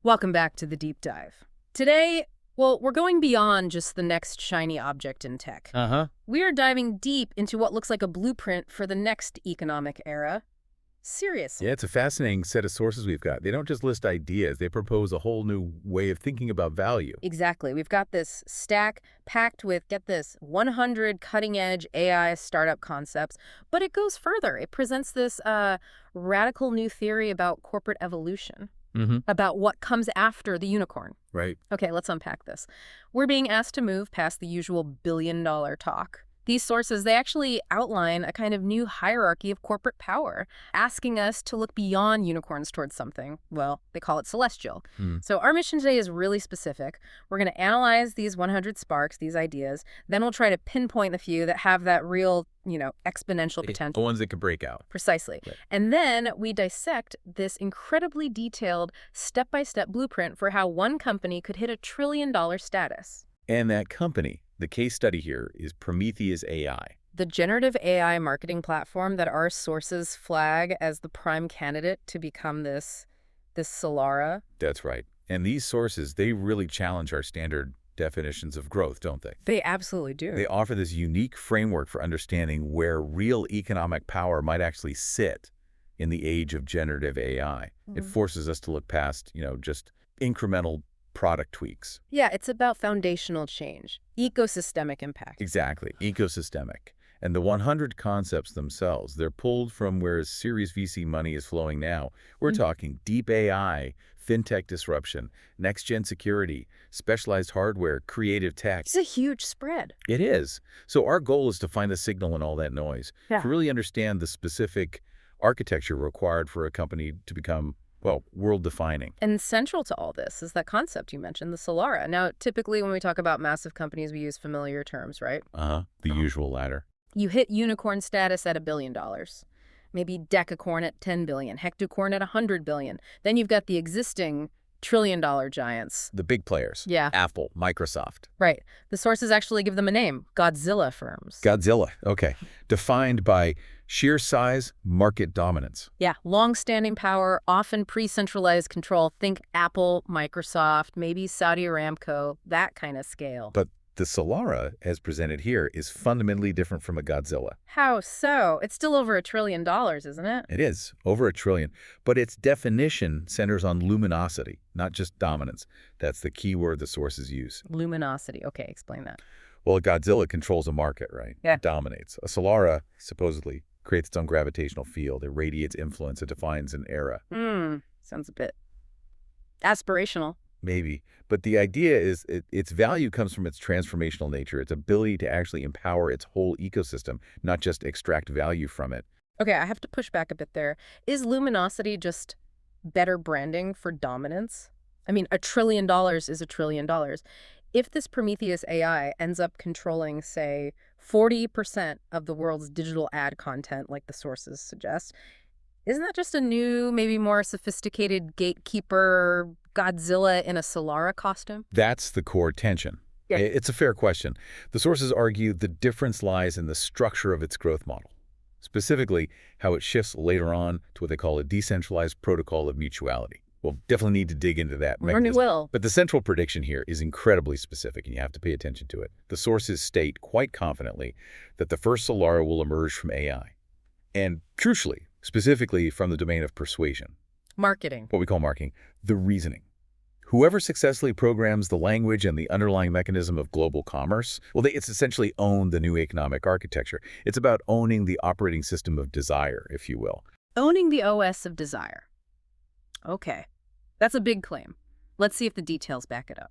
Welcome back to the deep dive. Today, well, we're going beyond just the next shiny object in tech. We are diving deep into what looks like a blueprint for the next economic era. Seriously. Yeah, it's a fascinating set of sources we've got. They don't just list ideas, they propose a whole new way of thinking about value. Exactly. We've got this stack packed with, get this, 100 cutting-edge AI startup concepts, but it goes further. It presents this radical new theory about corporate evolution. About what comes after the unicorn. Right. Okay, let's unpack this. We're being asked to move past the usual billion-dollar talk. These sources, they actually outline a kind of new hierarchy of corporate power, asking us to look beyond unicorns towards something, well, they call it celestial. So our mission today is really specific. We're going to analyze these 100 sparks, these ideas, then we'll try to pinpoint the few that have that real, exponential potential. The ones that could break out. Precisely. Right. And then we dissect this incredibly detailed step-by-step blueprint for how one company could hit $1 trillion status. And that company, the case study here, is Prometheus AI. The generative AI marketing platform that our sources flag as the prime candidate to become this Solara. That's right. And these sources, they really challenge our standard definitions of growth, don't they? They absolutely do. They offer this unique framework for understanding where real economic power might actually sit in the age of generative AI. It forces us to look past, just incremental product tweaks. Yeah, it's about foundational change, ecosystemic impact. Exactly, ecosystemic. And the 100 concepts themselves, they're pulled from where Series VC money is flowing now. We're talking deep AI, fintech disruption, next-gen security, specialized hardware, creative tech. It's a huge spread. It is. So our goal is to find the signal in all that noise, to really understand the specific architecture required for a company to become, well, world-defining. And central to all this is that concept you mentioned, the Solara. Now, typically when we talk about massive companies, we use familiar terms, right? The usual ladder. You hit unicorn status at $1 billion. Maybe decacorn at 10 billion, hectacorn at 100 billion. Then you've got the existing trillion-dollar giants. The big players. Yeah. Apple, Microsoft. Right. The sources actually give them a name, Godzilla firms. Godzilla, okay. Defined by sheer size, market dominance. Yeah, long-standing power, often pre-centralized control. Think Apple, Microsoft, maybe Saudi Aramco, that kind of scale. But the Solara, as presented here, is fundamentally different from a Godzilla. How so? It's still over $1 trillion, isn't it? It is, over $1 trillion. But its definition centers on luminosity, not just dominance. That's the key word the sources use. Luminosity. Okay, explain that. Well, a Godzilla controls a market, right? Yeah. It dominates. A Solara, supposedly, creates its own gravitational field. It radiates influence. It defines an era. Sounds a bit aspirational. Maybe. But the idea is its value comes from its transformational nature, its ability to actually empower its whole ecosystem, not just extract value from it. Okay, I have to push back a bit there. Is luminosity just better branding for dominance? I mean, $1 trillion is $1 trillion. If this Prometheus AI ends up controlling, say, 40% of the world's digital ad content, like the sources suggest, isn't that just a new, maybe more sophisticated gatekeeper Godzilla in a Solara costume? That's the core tension. Yeah. It's a fair question. The sources argue the difference lies in the structure of its growth model, specifically how it shifts later on to what they call a decentralized protocol of mutuality. We'll definitely need to dig into that mechanism. We will. But the central prediction here is incredibly specific, and you have to pay attention to it. The sources state quite confidently that the first Solara will emerge from AI, and crucially, specifically from the domain of persuasion. Marketing. What we call marketing, the reasoning. Whoever successfully programs the language and the underlying mechanism of global commerce, well, it's essentially owned the new economic architecture. It's about owning the operating system of desire, if you will. Owning the OS of desire. Okay. That's a big claim. Let's see if the details back it up.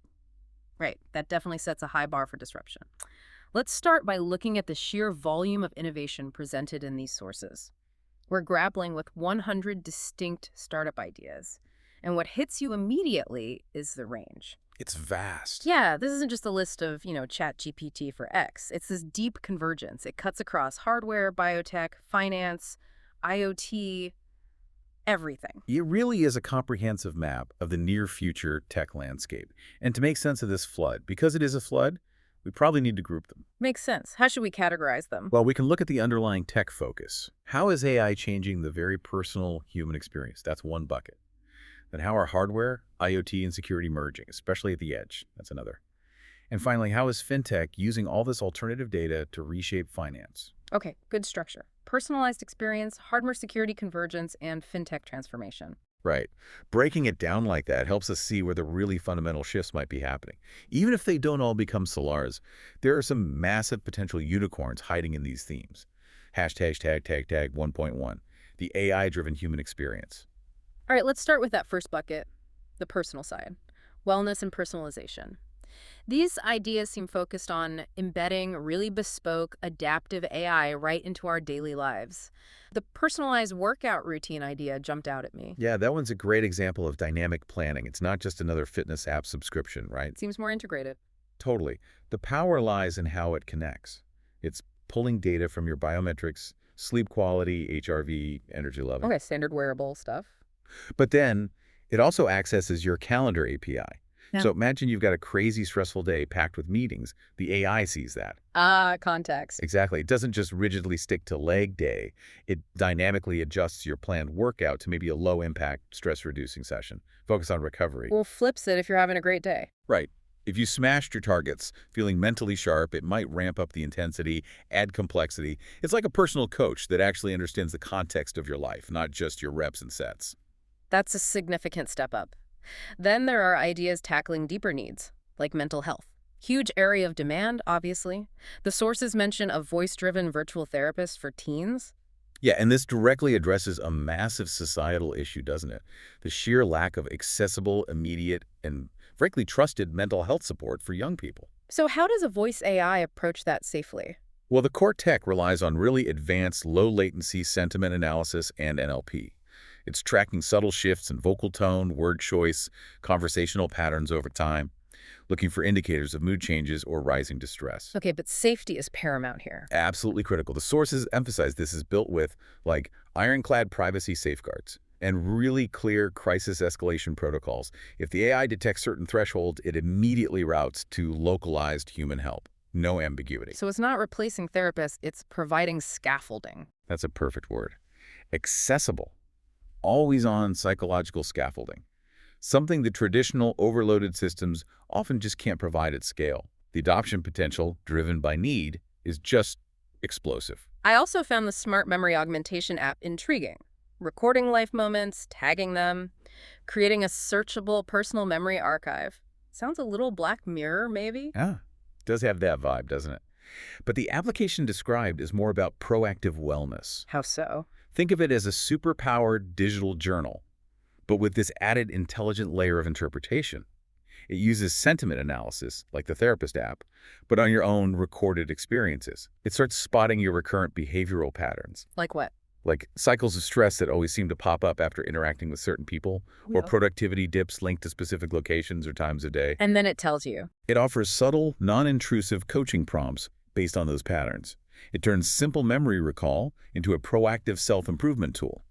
Right. That definitely sets a high bar for disruption. Let's start by looking at the sheer volume of innovation presented in these sources. We're grappling with 100 distinct startup ideas. And what hits you immediately is the range. It's vast. Yeah, this isn't just a list of, ChatGPT for X. It's this deep convergence. It cuts across hardware, biotech, finance, IoT, everything. It really is a comprehensive map of the near-future tech landscape. And to make sense of this flood, because it is a flood, we probably need to group them. Makes sense. How should we categorize them? Well, we can look at the underlying tech focus. How is AI changing the very personal human experience? That's one bucket. Then how are hardware, IoT, and security merging, especially at the edge? That's another. And finally, how is fintech using all this alternative data to reshape finance? Okay, good structure. Personalized experience, hardware security convergence, and fintech transformation. Right. Breaking it down like that helps us see where the really fundamental shifts might be happening. Even if they don't all become Solaras, there are some massive potential unicorns hiding in these themes. Hashtag 1.1, the AI-driven human experience. All right, let's start with that first bucket, the personal side, wellness and personalization. These ideas seem focused on embedding really bespoke, adaptive AI right into our daily lives. The personalized workout routine idea jumped out at me. Yeah, that one's a great example of dynamic planning. It's not just another fitness app subscription, right? Seems more integrated. Totally. The power lies in how it connects. It's pulling data from your biometrics, sleep quality, HRV, energy level. Okay, standard wearable stuff. But then it also accesses your calendar API. Yeah. So imagine you've got a crazy stressful day packed with meetings. The AI sees that. Ah, context. Exactly. It doesn't just rigidly stick to leg day. It dynamically adjusts your planned workout to maybe a low-impact, stress-reducing session. Focus on recovery. Well, flips it if you're having a great day. Right. If you smashed your targets, feeling mentally sharp, it might ramp up the intensity, add complexity. It's like a personal coach that actually understands the context of your life, not just your reps and sets. That's a significant step up. Then there are ideas tackling deeper needs, like mental health. Huge area of demand, obviously. The sources mention a voice-driven virtual therapist for teens. Yeah, and this directly addresses a massive societal issue, doesn't it? The sheer lack of accessible, immediate, and frankly trusted mental health support for young people. So how does a voice AI approach that safely? Well, the core tech relies on really advanced low-latency sentiment analysis and NLP. It's tracking subtle shifts in vocal tone, word choice, conversational patterns over time, looking for indicators of mood changes or rising distress. Okay, but safety is paramount here. Absolutely critical. The sources emphasize this is built with, like, ironclad privacy safeguards and really clear crisis escalation protocols. If the AI detects certain thresholds, it immediately routes to localized human help. No ambiguity. So it's not replacing therapists, it's providing scaffolding. That's a perfect word. Accessible. Always-on psychological scaffolding. Something the traditional overloaded systems often just can't provide at scale. The adoption potential, driven by need, is just explosive. I also found the smart memory augmentation app intriguing. Recording life moments, tagging them, creating a searchable personal memory archive. Sounds a little Black Mirror, maybe? Yeah, does have that vibe, doesn't it? But the application described is more about proactive wellness. How so? Think of it as a super-powered digital journal, but with this added intelligent layer of interpretation. It uses sentiment analysis, like the therapist app, but on your own recorded experiences. It starts spotting your recurrent behavioral patterns, Like what? like cycles of stress that always seem to pop up after interacting with certain people, or Yeah. productivity dips linked to specific locations or times of day. And then it tells you. It offers subtle, non-intrusive coaching prompts based on those patterns. It turns simple memory recall into a proactive self-improvement tool.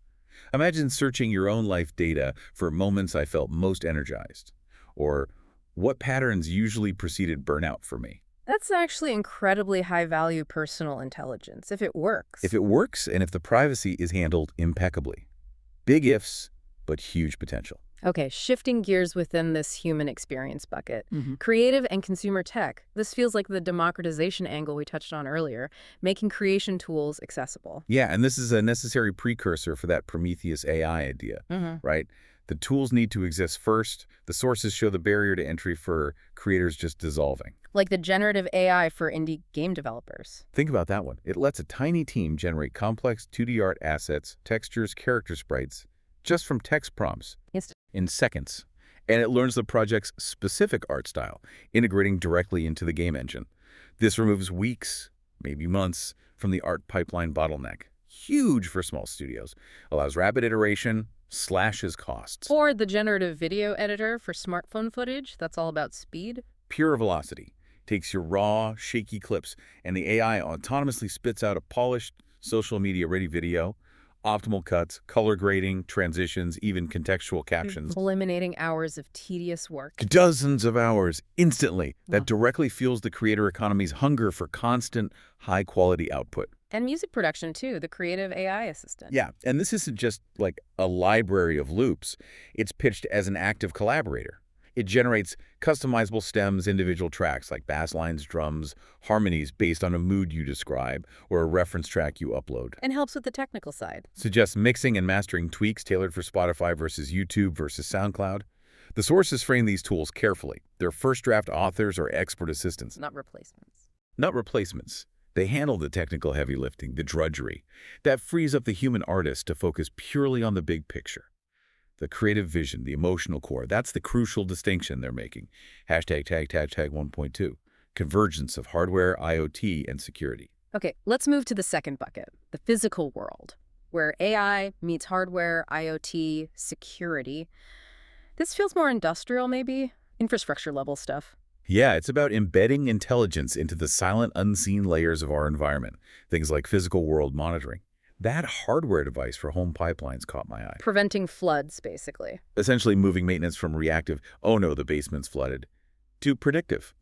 Imagine searching your own life data for moments I felt most energized, or what patterns usually preceded burnout for me. That's actually incredibly high-value personal intelligence, if it works. If it works and if the privacy is handled impeccably. Big ifs, but huge potential. Okay, shifting gears within this human experience bucket. Creative and consumer tech. This feels like the democratization angle we touched on earlier, making creation tools accessible. Yeah, and this is a necessary precursor for that Prometheus AI idea, right? The tools need to exist first. The sources show the barrier to entry for creators just dissolving. Like the generative AI for indie game developers. Think about that one. It lets a tiny team generate complex 2D art assets, textures, character sprites, just from text prompts in seconds. And it learns the project's specific art style, integrating directly into the game engine. This removes weeks, maybe months, from the art pipeline bottleneck. Huge for small studios. Allows rapid iteration, slashes costs. Or the generative video editor for smartphone footage. That's all about speed. Pure velocity. Takes your raw, shaky clips, and the AI autonomously spits out a polished, social media-ready video. Optimal cuts, color grading, transitions, even contextual captions. Eliminating hours of tedious work. Dozens of hours instantly. Wow. That directly fuels the creator economy's hunger for constant, high-quality output. And music production, too, the creative AI assistant. Yeah, and this isn't just like a library of loops. It's pitched as an active collaborator. It generates customizable stems, individual tracks like bass lines, drums, harmonies based on a mood you describe or a reference track you upload. And helps with the technical side. Suggests mixing and mastering tweaks tailored for Spotify versus YouTube versus SoundCloud. The sources frame these tools carefully. They're first draft authors or expert assistants, Not replacements. not replacements. They handle the technical heavy lifting, the drudgery. That frees up the human artist to focus purely on the big picture. The creative vision, the emotional core, that's the crucial distinction they're making. Hashtag 1.2. Convergence of hardware, IoT, and security. Okay, let's move to the second bucket, the physical world, where AI meets hardware, IoT, security. This feels more industrial, maybe? Infrastructure level stuff. Yeah, it's about embedding intelligence into the silent, unseen layers of our environment, things like physical world monitoring. That hardware device for home pipelines caught my eye. Preventing floods, basically. Essentially moving maintenance from reactive, oh no, the basement's flooded, to predictive.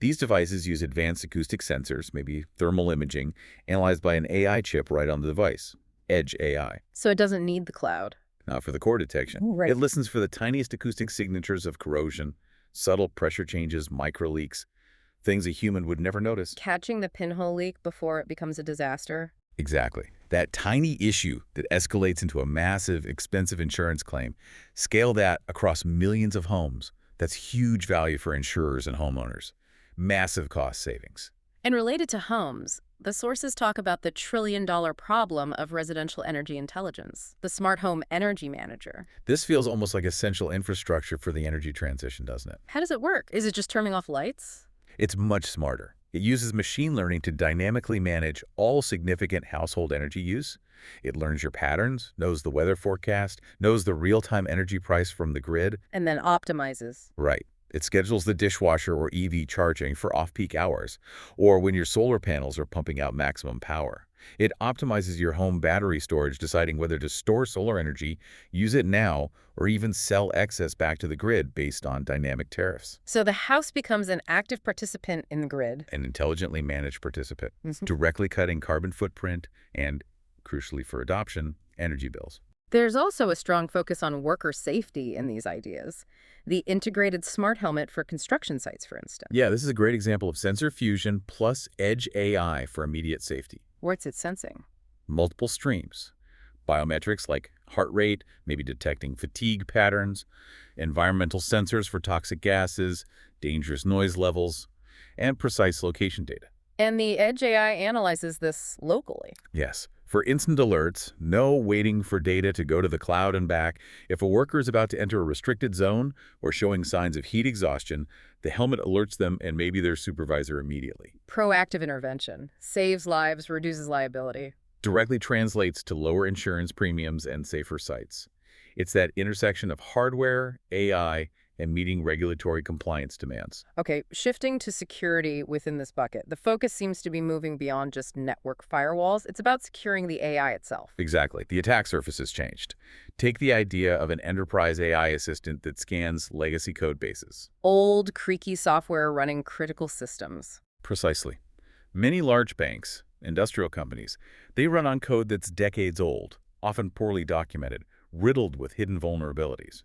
These devices use advanced acoustic sensors, maybe thermal imaging, analyzed by an AI chip right on the device. Edge AI. So it doesn't need the cloud. Not for the core detection. Ooh, right. It listens for the tiniest acoustic signatures of corrosion, subtle pressure changes, micro leaks, things a human would never notice. Catching the pinhole leak before it becomes a disaster. Exactly. That tiny issue that escalates into a massive, expensive insurance claim. Scale that across millions of homes. That's huge value for insurers and homeowners. Massive cost savings. And related to homes, the sources talk about the trillion-dollar problem of residential energy intelligence, the smart home energy manager. This feels almost like essential infrastructure for the energy transition, doesn't it? How does it work? Is it just turning off lights? It's much smarter. It uses machine learning to dynamically manage all significant household energy use. It learns your patterns, knows the weather forecast, knows the real-time energy price from the grid. And then optimizes. Right. It schedules the dishwasher or EV charging for off-peak hours, or when your solar panels are pumping out maximum power. It optimizes your home battery storage, deciding whether to store solar energy, use it now, or even sell excess back to the grid based on dynamic tariffs. So the house becomes an active participant in the grid. An intelligently managed participant, directly cutting carbon footprint and, crucially for adoption, energy bills. There's also a strong focus on worker safety in these ideas. The integrated smart helmet for construction sites, for instance. Yeah, this is a great example of sensor fusion plus edge AI for immediate safety. What's it sensing? Multiple streams. Biometrics like heart rate, maybe detecting fatigue patterns, environmental sensors for toxic gases, dangerous noise levels, and precise location data. And the Edge AI analyzes this locally. Yes, for instant alerts, no waiting for data to go to the cloud and back. If a worker is about to enter a restricted zone or showing signs of heat exhaustion, the helmet alerts them and maybe their supervisor immediately. Proactive intervention. Saves lives, reduces liability. Directly translates to lower insurance premiums and safer sites. It's that intersection of hardware, AI, and meeting regulatory compliance demands. Okay, shifting to security within this bucket. The focus seems to be moving beyond just network firewalls. It's about securing the AI itself. Exactly. The attack surface has changed. Take the idea of an enterprise AI assistant that scans legacy code bases. Old, creaky software running critical systems. Precisely. Many large banks, industrial companies, they run on code that's decades old, often poorly documented, riddled with hidden vulnerabilities.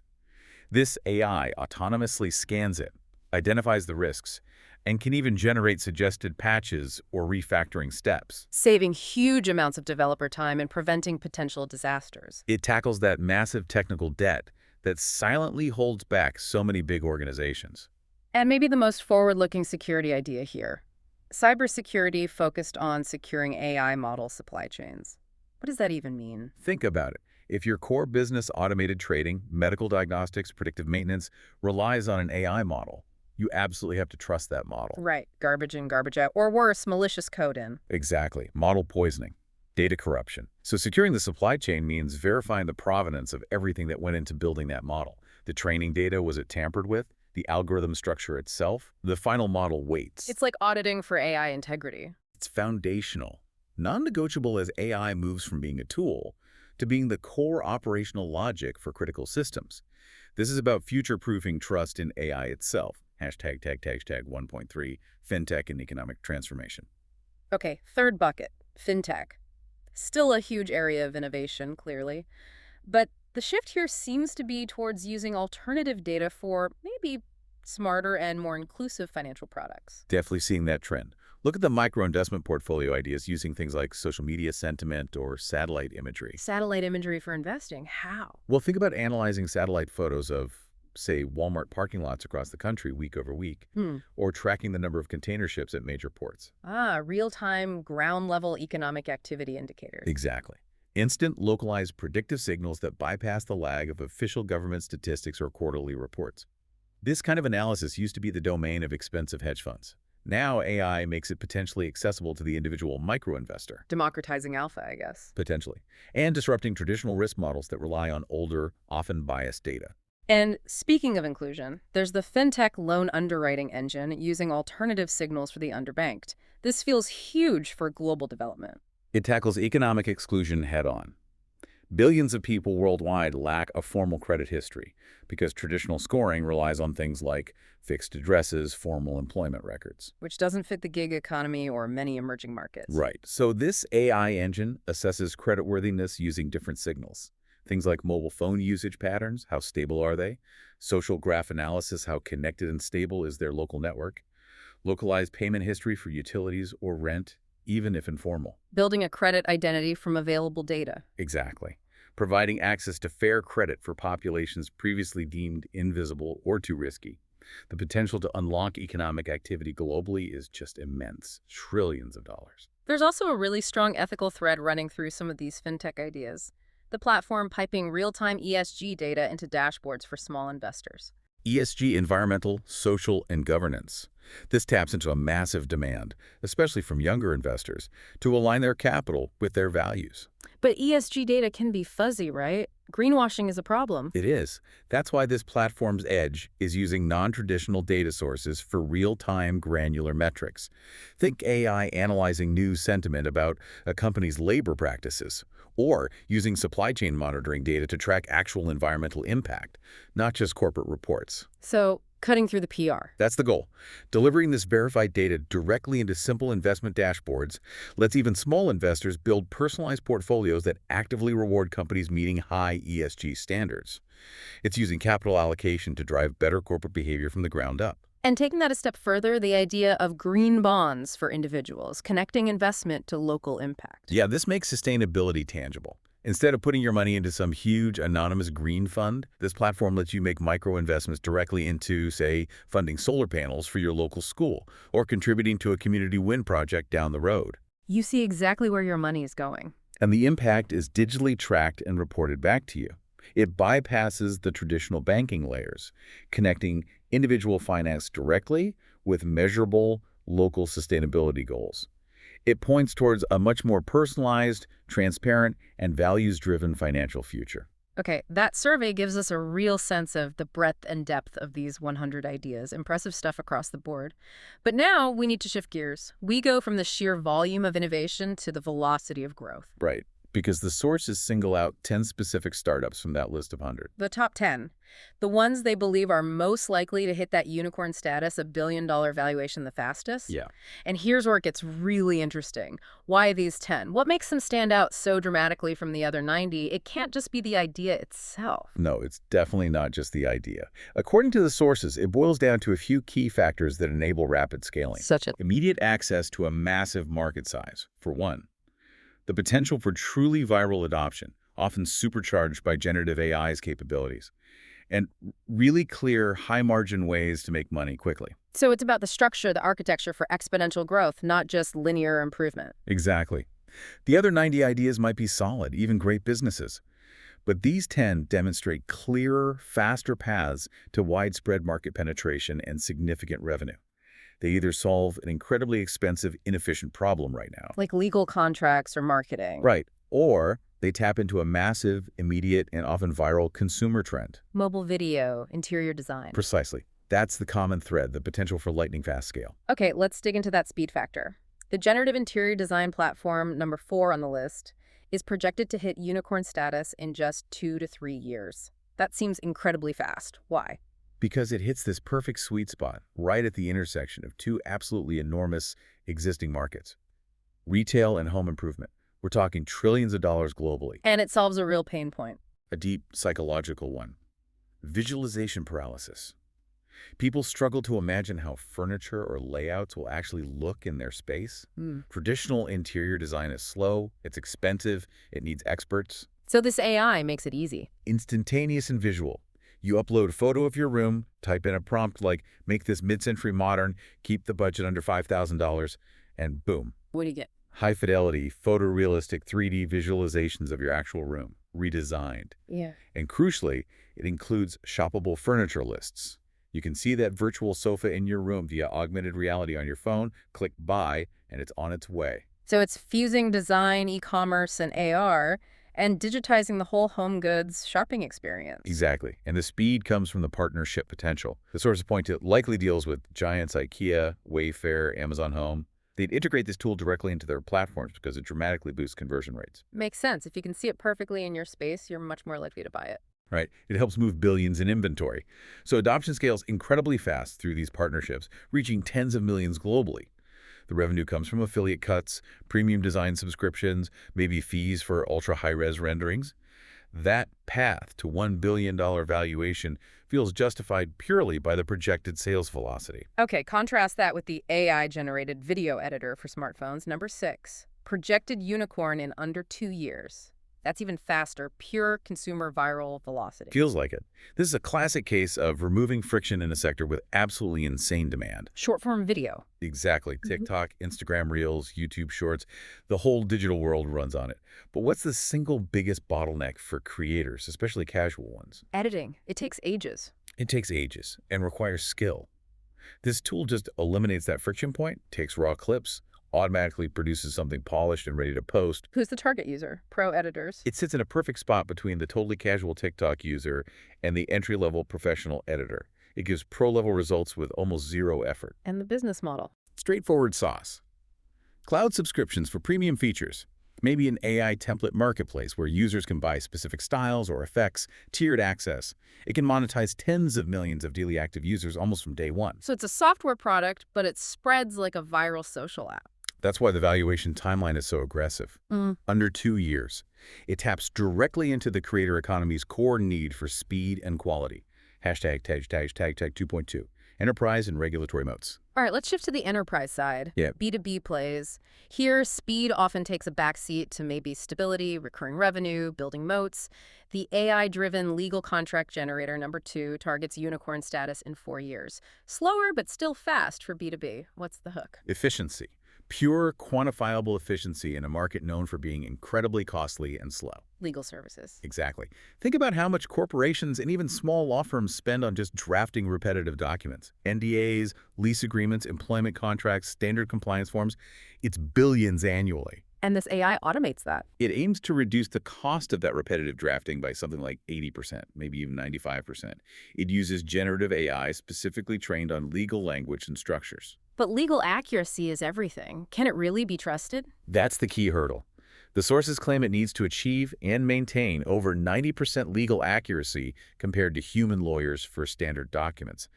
This AI autonomously scans it, identifies the risks, and can even generate suggested patches or refactoring steps. Saving huge amounts of developer time and preventing potential disasters. It tackles that massive technical debt that silently holds back so many big organizations. And maybe the most forward-looking security idea here. Cybersecurity focused on securing AI model supply chains. What does that even mean? Think about it. If your core business, automated trading, medical diagnostics, predictive maintenance, relies on an AI model, you absolutely have to trust that model. Right. Garbage in, garbage out. Or worse, malicious code in. Exactly. Model poisoning, data corruption. So securing the supply chain means verifying the provenance of everything that went into building that model. The training data, was it tampered with? The algorithm structure itself? The final model weights. It's like auditing for AI integrity. It's foundational, non-negotiable as AI moves from being a tool to being the core operational logic for critical systems. This is about future-proofing trust in AI itself. Hashtag 1.3, fintech and economic transformation. Okay, third bucket. fintech. Still a huge area of innovation, clearly. But the shift here seems to be towards using alternative data for maybe smarter and more inclusive financial products. Definitely seeing that trend. Look at the micro-investment portfolio ideas using things like social media sentiment or satellite imagery. Satellite imagery for investing. How? Well, think about analyzing satellite photos of, say, Walmart parking lots across the country week over week, Hmm. or tracking the number of container ships at major ports. Real-time, ground-level economic activity indicators. Exactly. Instant, localized predictive signals that bypass the lag of official government statistics or quarterly reports. This kind of analysis used to be the domain of expensive hedge funds. Now AI makes it potentially accessible to the individual micro-investor, Democratizing alpha, I guess. potentially, and disrupting traditional risk models that rely on older, often biased data. And speaking of inclusion, there's the fintech loan underwriting engine using alternative signals for the underbanked. This feels huge for global development. It tackles economic exclusion head-on. Billions of people worldwide lack a formal credit history because traditional scoring relies on things like fixed addresses, formal employment records. Which doesn't fit the gig economy or many emerging markets. Right. So this AI engine assesses creditworthiness using different signals. Things like mobile phone usage patterns, how stable are they? Social graph analysis, how connected and stable is their local network? Localized payment history for utilities or rent, even if informal. Building a credit identity from available data. Exactly. Providing access to fair credit for populations previously deemed invisible or too risky. The potential to unlock economic activity globally is just immense. Trillions of dollars. There's also a really strong ethical thread running through some of these fintech ideas. The platform piping real-time ESG data into dashboards for small investors. ESG, environmental, social, and governance. This taps into a massive demand, especially from younger investors, to align their capital with their values. But ESG data can be fuzzy, right? Greenwashing is a problem. It is. That's why this platform's edge is using non-traditional data sources for real-time granular metrics. Think AI analyzing news sentiment about a company's labor practices, or using supply chain monitoring data to track actual environmental impact, not just corporate reports. So, cutting through the PR. That's the goal. Delivering this verified data directly into simple investment dashboards lets even small investors build personalized portfolios that actively reward companies meeting high ESG standards. It's using capital allocation to drive better corporate behavior from the ground up. And taking that a step further, the idea of green bonds for individuals, connecting investment to local impact. Yeah, this makes sustainability tangible. Instead of putting your money into some huge anonymous green fund, this platform lets you make micro investments directly into, say, funding solar panels for your local school or contributing to a community wind project down the road. You see exactly where your money is going. And the impact is digitally tracked and reported back to you. It bypasses the traditional banking layers, connecting individual finance directly with measurable local sustainability goals. It points towards a much more personalized, transparent, and values-driven financial future. Okay, that survey gives us a real sense of the breadth and depth of these 100 ideas. Impressive stuff across the board. But now we need to shift gears. We go from the sheer volume of innovation to the velocity of growth. Right, because the sources single out 10 specific startups from that list of 100. The top 10, the ones they believe are most likely to hit that unicorn status, a billion-dollar valuation the fastest. Yeah. And here's where it gets really interesting. Why these 10? What makes them stand out so dramatically from the other 90? It can't just be the idea itself. No, it's definitely not just the idea. According to the sources, it boils down to a few key factors that enable rapid scaling. Such a... Immediate access to a massive market size, for one. The potential for truly viral adoption, often supercharged by generative AI's capabilities. And really clear, high-margin ways to make money quickly. So it's about the structure, the architecture for exponential growth, not just linear improvement. Exactly. The other 90 ideas might be solid, even great businesses. But these 10 demonstrate clearer, faster paths to widespread market penetration and significant revenue. They either solve an incredibly expensive, inefficient problem right now. Like legal contracts or marketing. Right. Or they tap into a massive, immediate, and often viral consumer trend. Mobile video, interior design. Precisely. That's the common thread, the potential for lightning-fast scale. Okay, let's dig into that speed factor. The generative interior design platform, number 4 on the list, is projected to hit unicorn status in just 2 to 3 years. That seems incredibly fast. Why? Because it hits this perfect sweet spot right at the intersection of two absolutely enormous existing markets. Retail and home improvement. We're talking trillions of dollars globally. And it solves a real pain point. A deep psychological one. Visualization paralysis. People struggle to imagine how furniture or layouts will actually look in their space. Hmm. Traditional interior design is slow, it's expensive, it needs experts. So this AI makes it easy. Instantaneous and visual. You upload a photo of your room, type in a prompt like, make this mid-century modern, keep the budget under $5,000, and boom. What do you get? High-fidelity, photorealistic 3D visualizations of your actual room, redesigned. Yeah. And crucially, it includes shoppable furniture lists. You can see that virtual sofa in your room via augmented reality on your phone, click buy, and it's on its way. So it's fusing design, e-commerce, and AR, and digitizing the whole home goods shopping experience. Exactly. And the speed comes from the partnership potential. The sources point to likely deals with giants IKEA, Wayfair, Amazon Home. They'd integrate this tool directly into their platforms because it dramatically boosts conversion rates. Makes sense. If you can see it perfectly in your space, you're much more likely to buy it. Right? It helps move billions in inventory. So adoption scales incredibly fast through these partnerships, reaching tens of millions globally. The revenue comes from affiliate cuts, premium design subscriptions, maybe fees for ultra-high-res renderings. That path to $1 billion valuation feels justified purely by the projected sales velocity. Okay, contrast that with the AI-generated video editor for smartphones, number 6. Projected unicorn in under 2 years. That's even faster, pure consumer viral velocity. Feels like it. This is a classic case of removing friction in a sector with absolutely insane demand. Short-form video. Exactly. TikTok, Instagram Reels, YouTube Shorts, the whole digital world runs on it. But what's the single biggest bottleneck for creators, especially casual ones? Editing. It takes ages. It takes ages and requires skill. This tool just eliminates that friction point, takes raw clips, automatically produces something polished and ready to post. Who's the target user? Pro editors. It sits in a perfect spot between the totally casual TikTok user and the entry-level professional editor. It gives pro-level results with almost zero effort. And the business model. Straightforward sauce. Cloud subscriptions for premium features. Maybe an AI template marketplace where users can buy specific styles or effects, tiered access. It can monetize tens of millions of daily active users almost from day one. So it's a software product, but it spreads like a viral social app. That's why the valuation timeline is so aggressive. Under 2 years. It taps directly into the creator economy's core need for speed and quality. Hashtag 2.2. Enterprise and regulatory moats. All right, let's shift to the enterprise side. Yeah. B2B plays. Here, speed often takes a backseat to maybe stability, recurring revenue, building moats. The AI-driven legal contract generator, number 2, targets unicorn status in 4 years. Slower, but still fast for B2B. What's the hook? Efficiency. Pure, quantifiable efficiency in a market known for being incredibly costly and slow. Legal services. Exactly. Think about how much corporations and even small law firms spend on just drafting repetitive documents. NDAs, lease agreements, employment contracts, standard compliance forms. It's billions annually. And this AI automates that. It aims to reduce the cost of that repetitive drafting by something like 80%, maybe even 95%. It uses generative AI specifically trained on legal language and structures. But legal accuracy is everything. Can it really be trusted? That's the key hurdle. The sources claim it needs to achieve and maintain over 90% legal accuracy compared to human lawyers for standard documents.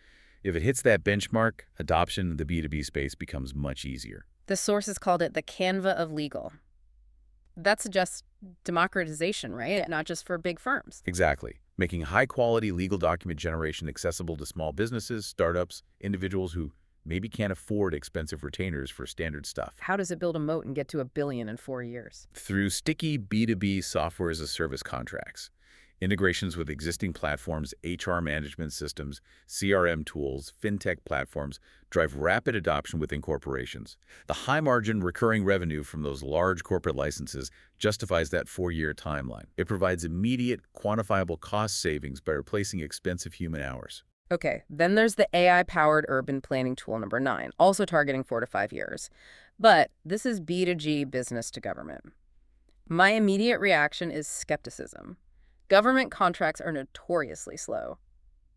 If it hits that benchmark, adoption in the B2B space becomes much easier. The sources called it the Canva of legal. That suggests democratization, right? Yeah. Not just for big firms. Exactly. Making high-quality legal document generation accessible to small businesses, startups, individuals who maybe can't afford expensive retainers for standard stuff. How does it build a moat and get to $1 billion in 4 years? Through sticky B2B software as a service contracts, integrations with existing platforms, HR management systems, CRM tools, fintech platforms drive rapid adoption within corporations. The high-margin recurring revenue from those large corporate licenses justifies that 4-year timeline. It provides immediate, quantifiable cost savings by replacing expensive human hours. Okay, then there's the AI-powered urban planning tool number 9, also targeting 4 to 5 years. But this is B2G, business to government. My immediate reaction is skepticism. Government contracts are notoriously slow.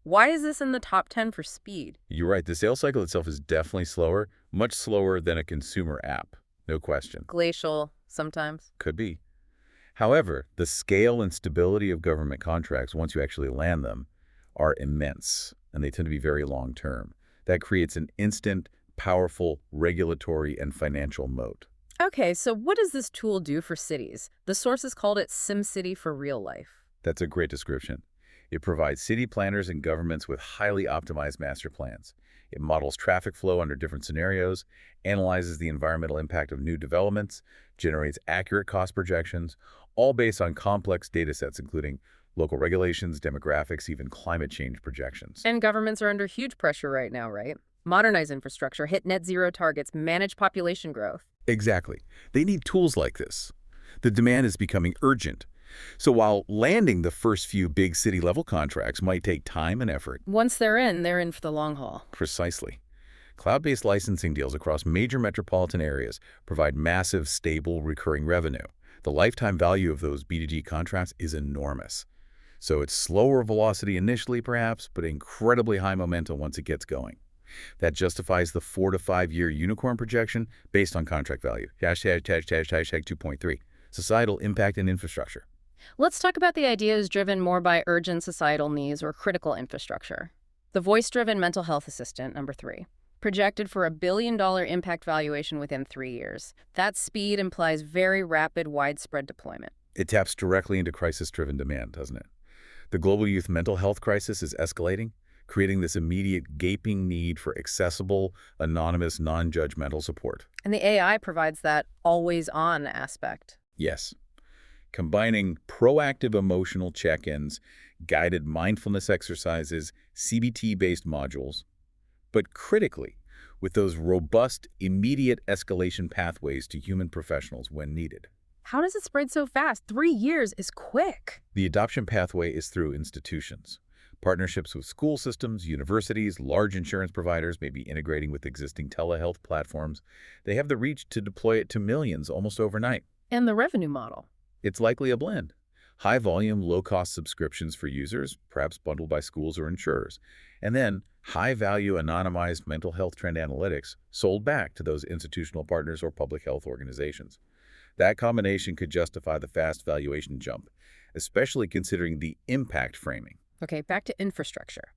Why is this in the top 10 for speed? You're right, the sales cycle itself is definitely slower, much slower than a consumer app, no question. Glacial, sometimes. Could be. However, the scale and stability of government contracts, once you actually land them, are immense, and they tend to be very long-term. That creates an instant, powerful regulatory and financial moat. Okay, so what does this tool do for cities? The sources called it SimCity for real life. That's a great description. It provides city planners and governments with highly optimized master plans. It models traffic flow under different scenarios, analyzes the environmental impact of new developments, generates accurate cost projections, all based on complex data sets including local regulations, demographics, even climate change projections. And governments are under huge pressure right now, right? Modernize infrastructure, hit net zero targets, manage population growth. Exactly. They need tools like this. The demand is becoming urgent. So while landing the first few big city-level contracts might take time and effort, Once they're in for the long haul. precisely, cloud-based licensing deals across major metropolitan areas provide massive, stable, recurring revenue. The lifetime value of those B2G contracts is enormous. So it's slower velocity initially, perhaps, but incredibly high momentum once it gets going. That justifies the 4 to 5 year unicorn projection based on contract value. Hashtag 2.3. Societal impact and infrastructure. Let's talk about the ideas driven more by urgent societal needs or critical infrastructure. The voice-driven mental health assistant, number 3, projected for $1 billion impact valuation within 3 years. That speed implies very rapid, widespread deployment. It taps directly into crisis-driven demand, doesn't it? The global youth mental health crisis is escalating, creating this immediate gaping need for accessible, anonymous, non-judgmental support. And the AI provides that always-on aspect. Yes. Combining proactive emotional check-ins, guided mindfulness exercises, CBT-based modules, but critically, with those robust, immediate escalation pathways to human professionals when needed. How does it spread so fast? 3 years is quick. The adoption pathway is through institutions. Partnerships with school systems, universities, large insurance providers may be integrating with existing telehealth platforms. They have the reach to deploy it to millions almost overnight. And the revenue model. It's likely a blend. High-volume, low-cost subscriptions for users, perhaps bundled by schools or insurers. And then high-value, anonymized mental health trend analytics sold back to those institutional partners or public health organizations. That combination could justify the fast valuation jump, especially considering the impact framing. Okay, back to infrastructure.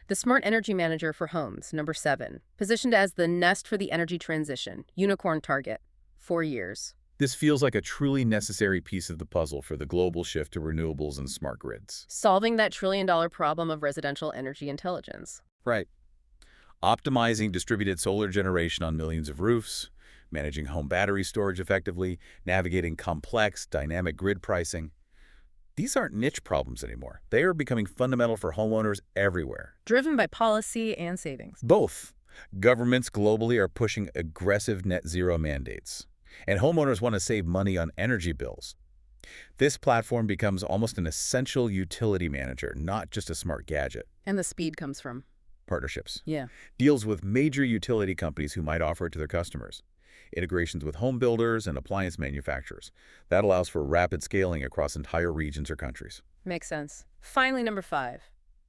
The Smart Energy Manager for Homes, number 7, positioned as the nest for the energy transition, unicorn target, 4 years. This feels like a truly necessary piece of the puzzle for the global shift to renewables and smart grids. Solving that trillion-dollar problem of residential energy intelligence. Right. Optimizing distributed solar generation on millions of roofs, managing home battery storage effectively, navigating complex, dynamic grid pricing. These aren't niche problems anymore. They are becoming fundamental for homeowners everywhere. Driven by policy and savings. Both. Governments globally are pushing aggressive net zero mandates, and homeowners want to save money on energy bills. This platform becomes almost an essential utility manager, not just a smart gadget. And the speed comes from. Partnerships. Yeah. Deals with major utility companies who might offer it to their customers. Integrations with home builders and appliance manufacturers. That allows for rapid scaling across entire regions or countries. Makes sense. Finally, number 5.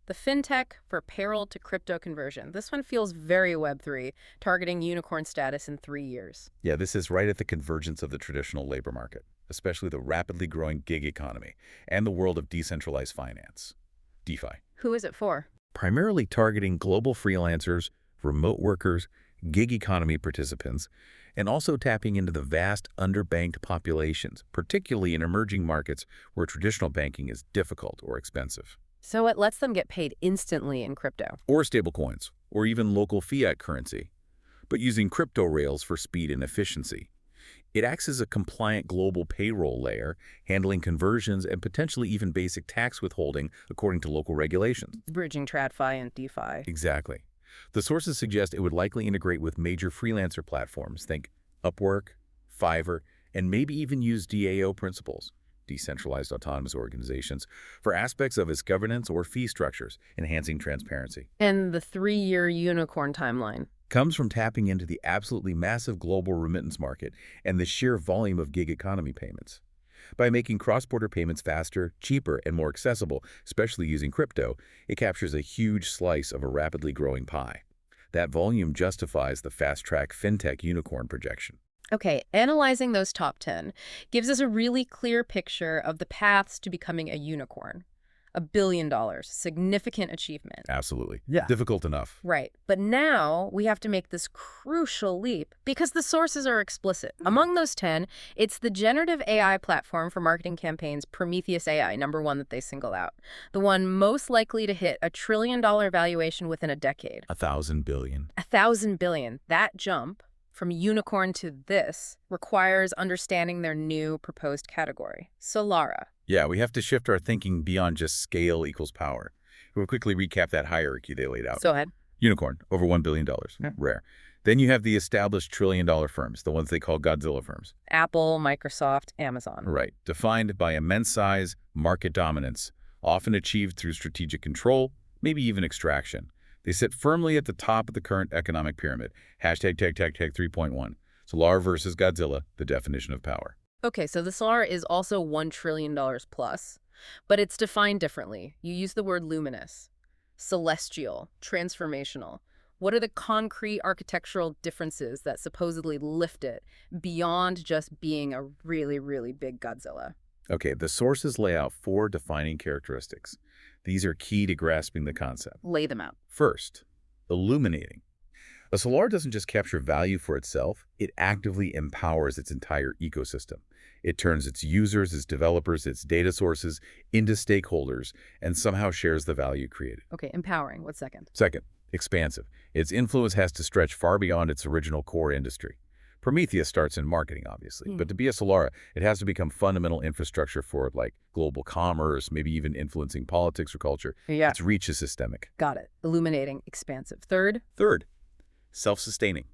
The fintech for payroll to crypto conversion. This one feels very Web3, targeting unicorn status in 3 years. Yeah, this is right at the convergence of the traditional labor market, especially the rapidly growing gig economy and the world of decentralized finance, DeFi. Who is it for? Primarily targeting global freelancers, remote workers, gig economy participants, and also tapping into the vast underbanked populations, particularly in emerging markets where traditional banking is difficult or expensive. So it lets them get paid instantly in crypto. Or stablecoins, or even local fiat currency, but using crypto rails for speed and efficiency. It acts as a compliant global payroll layer, handling conversions and potentially even basic tax withholding according to local regulations. Bridging TradFi and DeFi. Exactly. The sources suggest it would likely integrate with major freelancer platforms, think Upwork, Fiverr, and maybe even use DAO principles, decentralized autonomous organizations, for aspects of its governance or fee structures, enhancing transparency. And the 3-year unicorn timeline. Comes from tapping into the absolutely massive global remittance market and the sheer volume of gig economy payments. By making cross-border payments faster, cheaper, and more accessible, especially using crypto, it captures a huge slice of a rapidly growing pie. That volume justifies the fast-track fintech unicorn projection. Okay, analyzing those top 10 gives us a really clear picture of the paths to becoming a unicorn. $1 billion. Significant achievement. Absolutely. Yeah. Difficult enough. Right. But now we have to make this crucial leap because the sources are explicit. Among those 10, it's the generative AI platform for marketing campaigns, Prometheus AI, number one that they single out. The one most likely to hit a $1 trillion valuation within a decade. 1,000 billion. 1,000 billion. That jump from unicorn to this requires understanding their new proposed category, Solara. Yeah, we have to shift our thinking beyond just scale equals power. We'll quickly recap that hierarchy they laid out. Go ahead. Unicorn, over $1 billion. Yeah. Rare. Then you have the established trillion-dollar firms, the ones they call Godzilla firms. Apple, Microsoft, Amazon. Right. Defined by immense size, market dominance, often achieved through strategic control, maybe even extraction. They sit firmly at the top of the current economic pyramid. Hashtag tech 3.1. Solara versus Godzilla, the definition of power. Okay, so the Solara is also $1 trillion plus, but it's defined differently. You use the word luminous, celestial, transformational. What are the concrete architectural differences that supposedly lift it beyond just being a really, really big Godzilla? Okay, the sources lay out 4 defining characteristics. These are key to grasping the concept. Lay them out. First, illuminating. A Solara doesn't just capture value for itself, it actively empowers its entire ecosystem. It turns its users, its developers, its data sources into stakeholders and somehow shares the value created. Okay, empowering. What's second? Second, expansive. Its influence has to stretch far beyond its original core industry. Prometheus starts in marketing, obviously, but to be a Solara, it has to become fundamental infrastructure for, like, global commerce, maybe even influencing politics or culture. Yeah. Its reach is systemic. Got it. Illuminating, expansive. Third? Third, self-sustaining.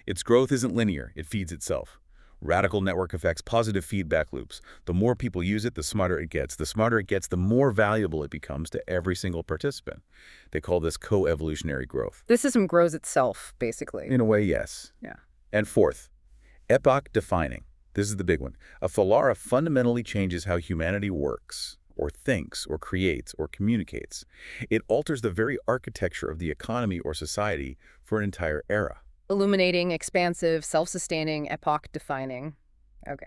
Its growth isn't linear, it feeds itself. Radical network effects, positive feedback loops. The more people use it, the smarter it gets. The smarter it gets, the more valuable it becomes to every single participant. They call this co-evolutionary growth. The system grows itself, basically. In a way, yes. Yeah. And fourth, epoch-defining. This is the big one. A Solara fundamentally changes how humanity works, or thinks, or creates, or communicates. It alters the very architecture of the economy or society for an entire era. Illuminating, expansive, self-sustaining, epoch-defining. Okay.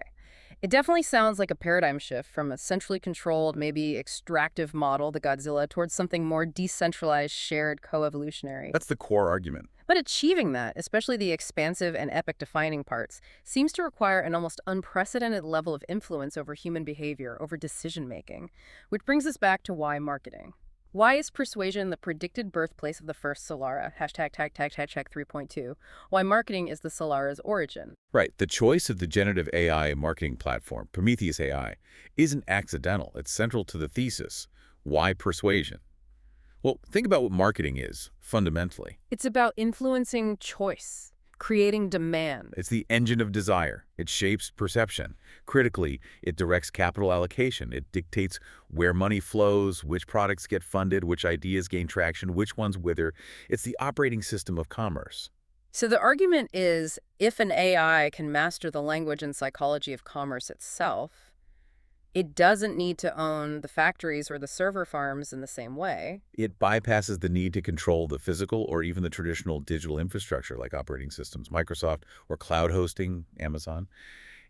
It definitely sounds like a paradigm shift from a centrally controlled, maybe extractive model, the Godzilla, towards something more decentralized, shared, co-evolutionary. That's the core argument. But achieving that, especially the expansive and epoch-defining parts, seems to require an almost unprecedented level of influence over human behavior, over decision-making. Which brings us back to why marketing. Why is persuasion the predicted birthplace of the first Solara? Hashtag 3.2. Why marketing is the Solara's origin. Right. The choice of the generative AI marketing platform, Prometheus AI, isn't accidental. It's central to the thesis. Why persuasion? Well, think about what marketing is, fundamentally. It's about influencing choice, creating demand. It's the engine of desire. It shapes perception. Critically, it directs capital allocation. It dictates where money flows, which products get funded, which ideas gain traction, which ones wither. It's the operating system of commerce. So the argument is, if an AI can master the language and psychology of commerce itself, it doesn't need to own the factories or the server farms in the same way. It bypasses the need to control the physical or even the traditional digital infrastructure like operating systems, Microsoft, or cloud hosting, Amazon.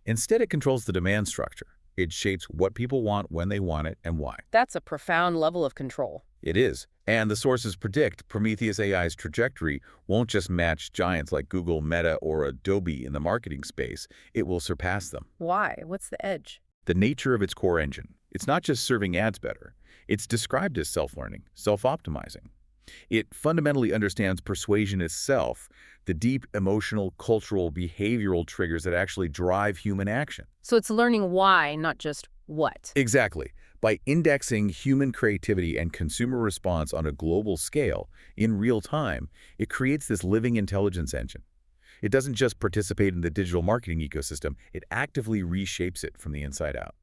Instead, it controls the demand structure. It shapes what people want, when they want it, and why. That's a profound level of control. It is. And the sources predict Prometheus AI's trajectory won't just match giants like Google, Meta, or Adobe in the marketing space. It will surpass them. Why? What's the edge? The nature of its core engine. It's not just serving ads better. It's described as self-learning, self-optimizing. It fundamentally understands persuasion itself, the deep emotional, cultural, behavioral triggers that actually drive human action. So it's learning why, not just what. Exactly. By indexing human creativity and consumer response on a global scale, in real time, it creates this living intelligence engine. It doesn't just participate in the digital marketing ecosystem, it actively reshapes it from the inside out.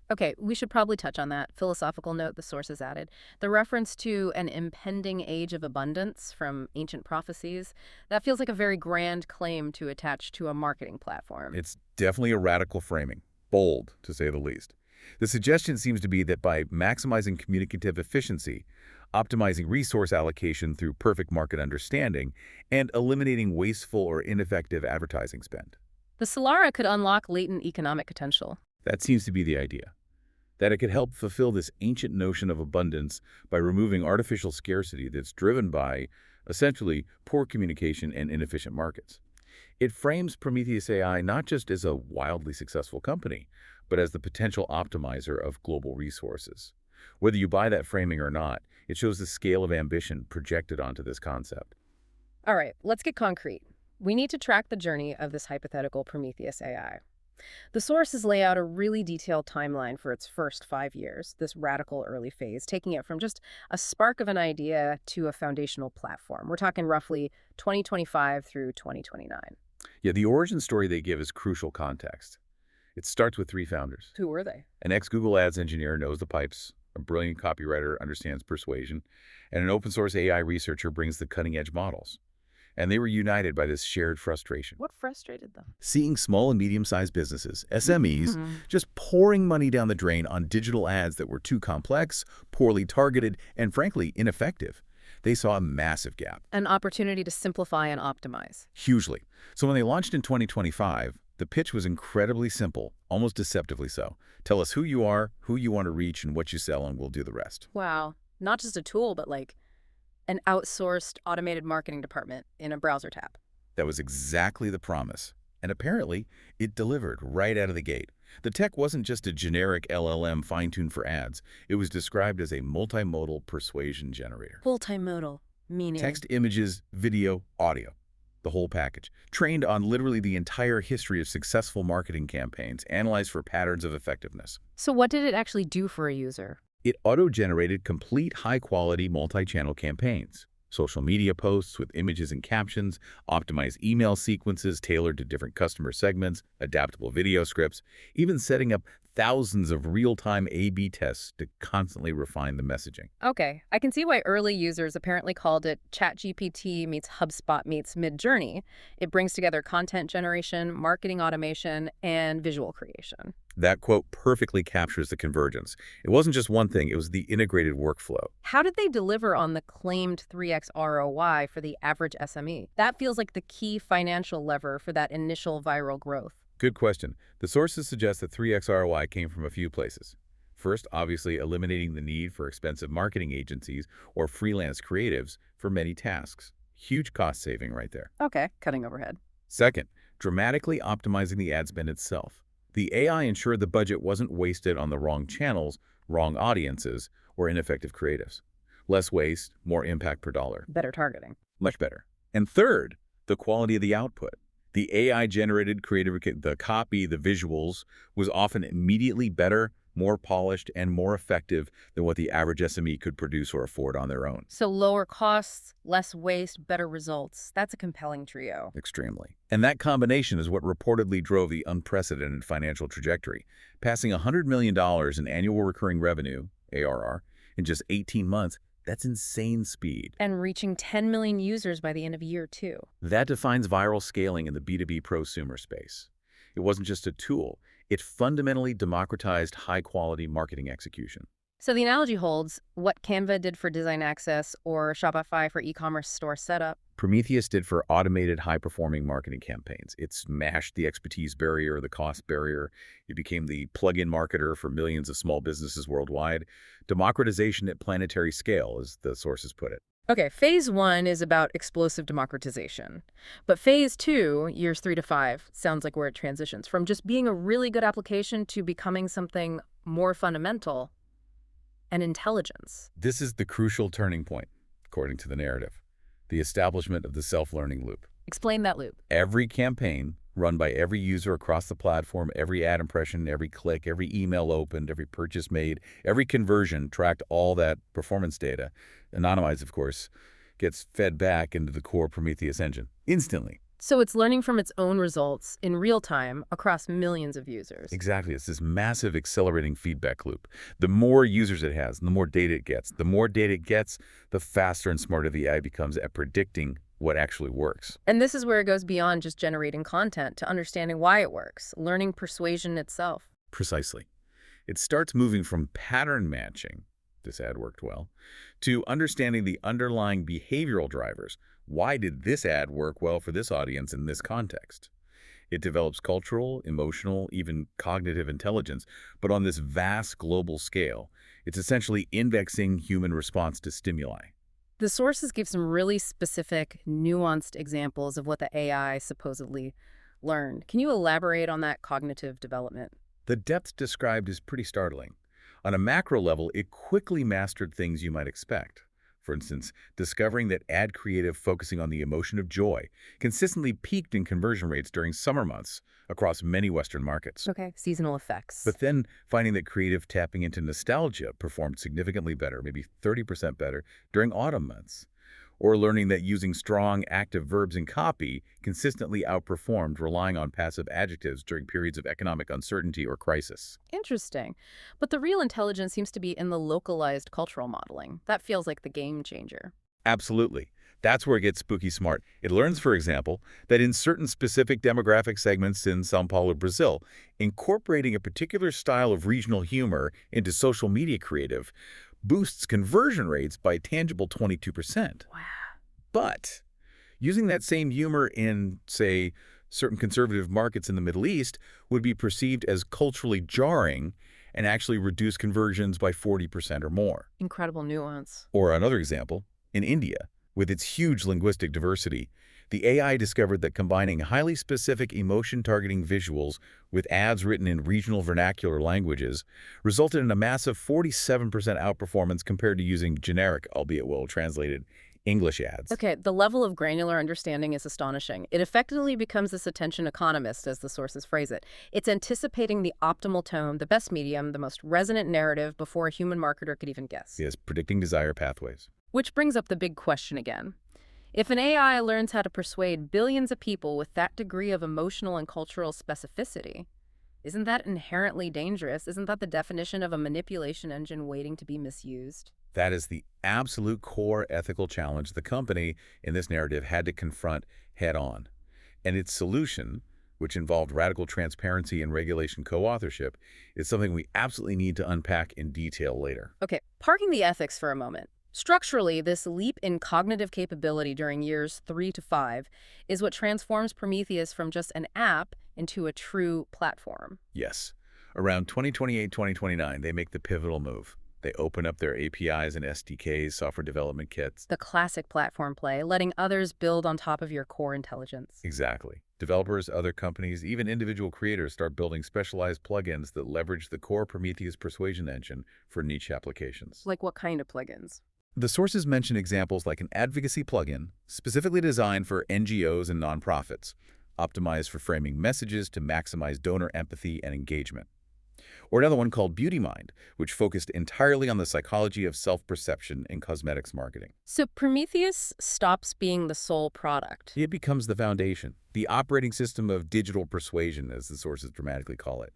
Okay, we should probably touch on that philosophical note the sources added. The reference to an impending age of abundance from ancient prophecies, that feels like a very grand claim to attach to a marketing platform. It's definitely a radical framing, bold, to say the least. The suggestion seems to be that by maximizing communicative efficiency, optimizing resource allocation through perfect market understanding, and eliminating wasteful or ineffective advertising spend. The Solara could unlock latent economic potential. That seems to be the idea. that it could help fulfill this ancient notion of abundance by removing artificial scarcity that's driven by, essentially, poor communication and inefficient markets. It frames Prometheus AI not just as a wildly successful company, but as the potential optimizer of global resources. Whether you buy that framing or not, it shows the scale of ambition projected onto this concept. All right, let's get concrete. We need to track the journey of this hypothetical Prometheus AI. The sources lay out a really detailed timeline for its first 5 years, this radical early phase, taking it from just a spark of an idea to a foundational platform. We're talking roughly 2025 through 2029. Yeah, the origin story they give is crucial context. It starts with three founders. Who were they? An ex-Google Ads engineer knows the pipes, a brilliant copywriter understands persuasion, and an open-source AI researcher brings the cutting-edge models. And they were united by this shared frustration. What frustrated them? Seeing small and medium-sized businesses, SMEs, Hmm. just pouring money down the drain on digital ads that were too complex, poorly targeted, and frankly, ineffective. They saw a massive gap. An opportunity to simplify and optimize. Hugely. So when they launched in 2025, the pitch was incredibly simple, almost deceptively so. Tell us who you are, who you want to reach, and what you sell, and we'll do the rest. Wow. Not just a tool, but like an outsourced automated marketing department in a browser tab. That was exactly the promise. And apparently, it delivered right out of the gate. The tech wasn't just a generic LLM fine-tuned for ads. It was described as a multimodal persuasion generator. Multimodal, meaning? Text, images, video, audio. The whole package. Trained on literally the entire history of successful marketing campaigns, analyzed for patterns of effectiveness. So what did it actually do for a user? It auto-generated complete high-quality multi-channel campaigns. Social media posts with images and captions, optimized email sequences tailored to different customer segments, adaptable video scripts, even setting up thousands of real-time A/B tests to constantly refine the messaging. Okay, I can see why early users apparently called it ChatGPT meets HubSpot meets Midjourney. It brings together content generation, marketing automation, and visual creation. That quote perfectly captures the convergence. It wasn't just one thing, it was the integrated workflow. How did they deliver on the claimed 3x ROI for the average SME? That feels like the key financial lever for that initial viral growth. Good question. The sources suggest that 3x ROI came from a few places. First, obviously eliminating the need for expensive marketing agencies or freelance creatives for many tasks. Huge cost saving right there. Okay, cutting overhead. Second, dramatically optimizing the ad spend itself. The AI ensured the budget wasn't wasted on the wrong channels, wrong audiences, or ineffective creatives. Less waste, more impact per dollar. Better targeting. Much better. And third, the quality of the output. The AI-generated creative, the copy, the visuals, was often immediately better, more polished, and more effective than what the average SME could produce or afford on their own. So lower costs, less waste, better results. That's a compelling trio. Extremely. And that combination is what reportedly drove the unprecedented financial trajectory, passing $100 million in annual recurring revenue, ARR, in just 18 months. That's insane speed. And reaching 10 million users by the end of year 2. That defines viral scaling in the B2B prosumer space. It wasn't just a tool. It fundamentally democratized high-quality marketing execution. So the analogy holds what Canva did for design access or Shopify for e-commerce store setup. Prometheus did for automated, high-performing marketing campaigns. It smashed the expertise barrier, the cost barrier. It became the plug-in marketer for millions of small businesses worldwide. Democratization at planetary scale, as the sources put it. Okay, phase 1 is about explosive democratization. But phase 2, years 3 to 5, sounds like where it transitions from just being a really good application to becoming something more fundamental and intelligence. This is the crucial turning point, according to the narrative. The establishment of the self-learning loop. Explain that loop. Every campaign run by every user across the platform, every ad impression, every click, every email opened, every purchase made, every conversion tracked, all that performance data, anonymized of course, gets fed back into the core Prometheus engine instantly. So it's learning from its own results in real time across millions of users. Exactly. It's this massive accelerating feedback loop. The more users it has, the more data it gets. The more data it gets, the faster and smarter the AI becomes at predicting what actually works. And this is where it goes beyond just generating content to understanding why it works, learning persuasion itself. Precisely. It starts moving from pattern matching, this ad worked well, to understanding the underlying behavioral drivers. Why did this ad work well for this audience in this context? It develops cultural, emotional, even cognitive intelligence, but on this vast global scale. It's essentially indexing human response to stimuli. The sources give some really specific, nuanced examples of what the AI supposedly learned. Can you elaborate on that cognitive development? The depth described is pretty startling. On a macro level, it quickly mastered things you might expect. For instance, discovering that ad creative focusing on the emotion of joy consistently peaked in conversion rates during summer months across many Western markets. Okay, seasonal effects. But then finding that creative tapping into nostalgia performed significantly better, maybe 30% better, during autumn months. Or learning that using strong, active verbs in copy consistently outperformed relying on passive adjectives during periods of economic uncertainty or crisis. Interesting. But the real intelligence seems to be in the localized cultural modeling. That feels like the game changer. Absolutely. That's where it gets spooky smart. It learns, for example, that in certain specific demographic segments in São Paulo, Brazil, incorporating a particular style of regional humor into social media creative boosts conversion rates by a tangible 22%. Wow. But using that same humor in, say, certain conservative markets in the Middle East would be perceived as culturally jarring and actually reduce conversions by 40% or more. Incredible nuance. Or another example, in India, with its huge linguistic diversity, the AI discovered that combining highly specific emotion-targeting visuals with ads written in regional vernacular languages resulted in a massive 47% outperformance compared to using generic, albeit well-translated, English ads. Okay, the level of granular understanding is astonishing. It effectively becomes this attention economist, as the sources phrase it. It's anticipating the optimal tone, the best medium, the most resonant narrative before a human marketer could even guess. Yes, predicting desire pathways. Which brings up the big question again. If an AI learns how to persuade billions of people with that degree of emotional and cultural specificity, isn't that inherently dangerous? Isn't that the definition of a manipulation engine waiting to be misused? That is the absolute core ethical challenge the company in this narrative had to confront head-on. And its solution, which involved radical transparency and regulation co-authorship, is something we absolutely need to unpack in detail later. Okay, parking the ethics for a moment. Structurally, this leap in cognitive capability during years 3 to 5 is what transforms Prometheus from just an app into a true platform. Yes. Around 2028-2029, they make the pivotal move. They open up their APIs and SDKs, software development kits. The classic platform play, letting others build on top of your core intelligence. Exactly. Developers, other companies, even individual creators start building specialized plugins that leverage the core Prometheus persuasion engine for niche applications. Like what kind of plugins? The sources mention examples like an advocacy plugin, specifically designed for NGOs and nonprofits, optimized for framing messages to maximize donor empathy and engagement. Or another one called Beauty Mind, which focused entirely on the psychology of self-perception in cosmetics marketing. So Prometheus stops being the sole product. It becomes the foundation, the operating system of digital persuasion, as the sources dramatically call it.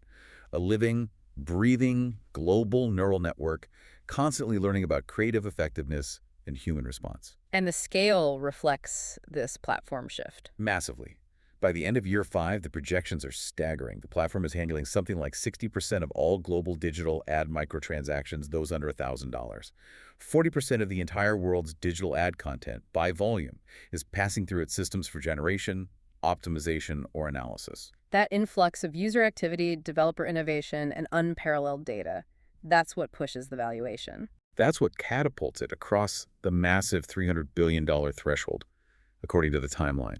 A living, breathing, global neural network, constantly learning about creative effectiveness and human response. And the scale reflects this platform shift. Massively. By the end of year 5, the projections are staggering. The platform is handling something like 60% of all global digital ad microtransactions, those under $1,000. 40% of the entire world's digital ad content, by volume, is passing through its systems for generation, optimization, or analysis. That influx of user activity, developer innovation, and unparalleled data, that's what pushes the valuation. That's what catapults it across the massive $300 billion threshold, according to the timeline.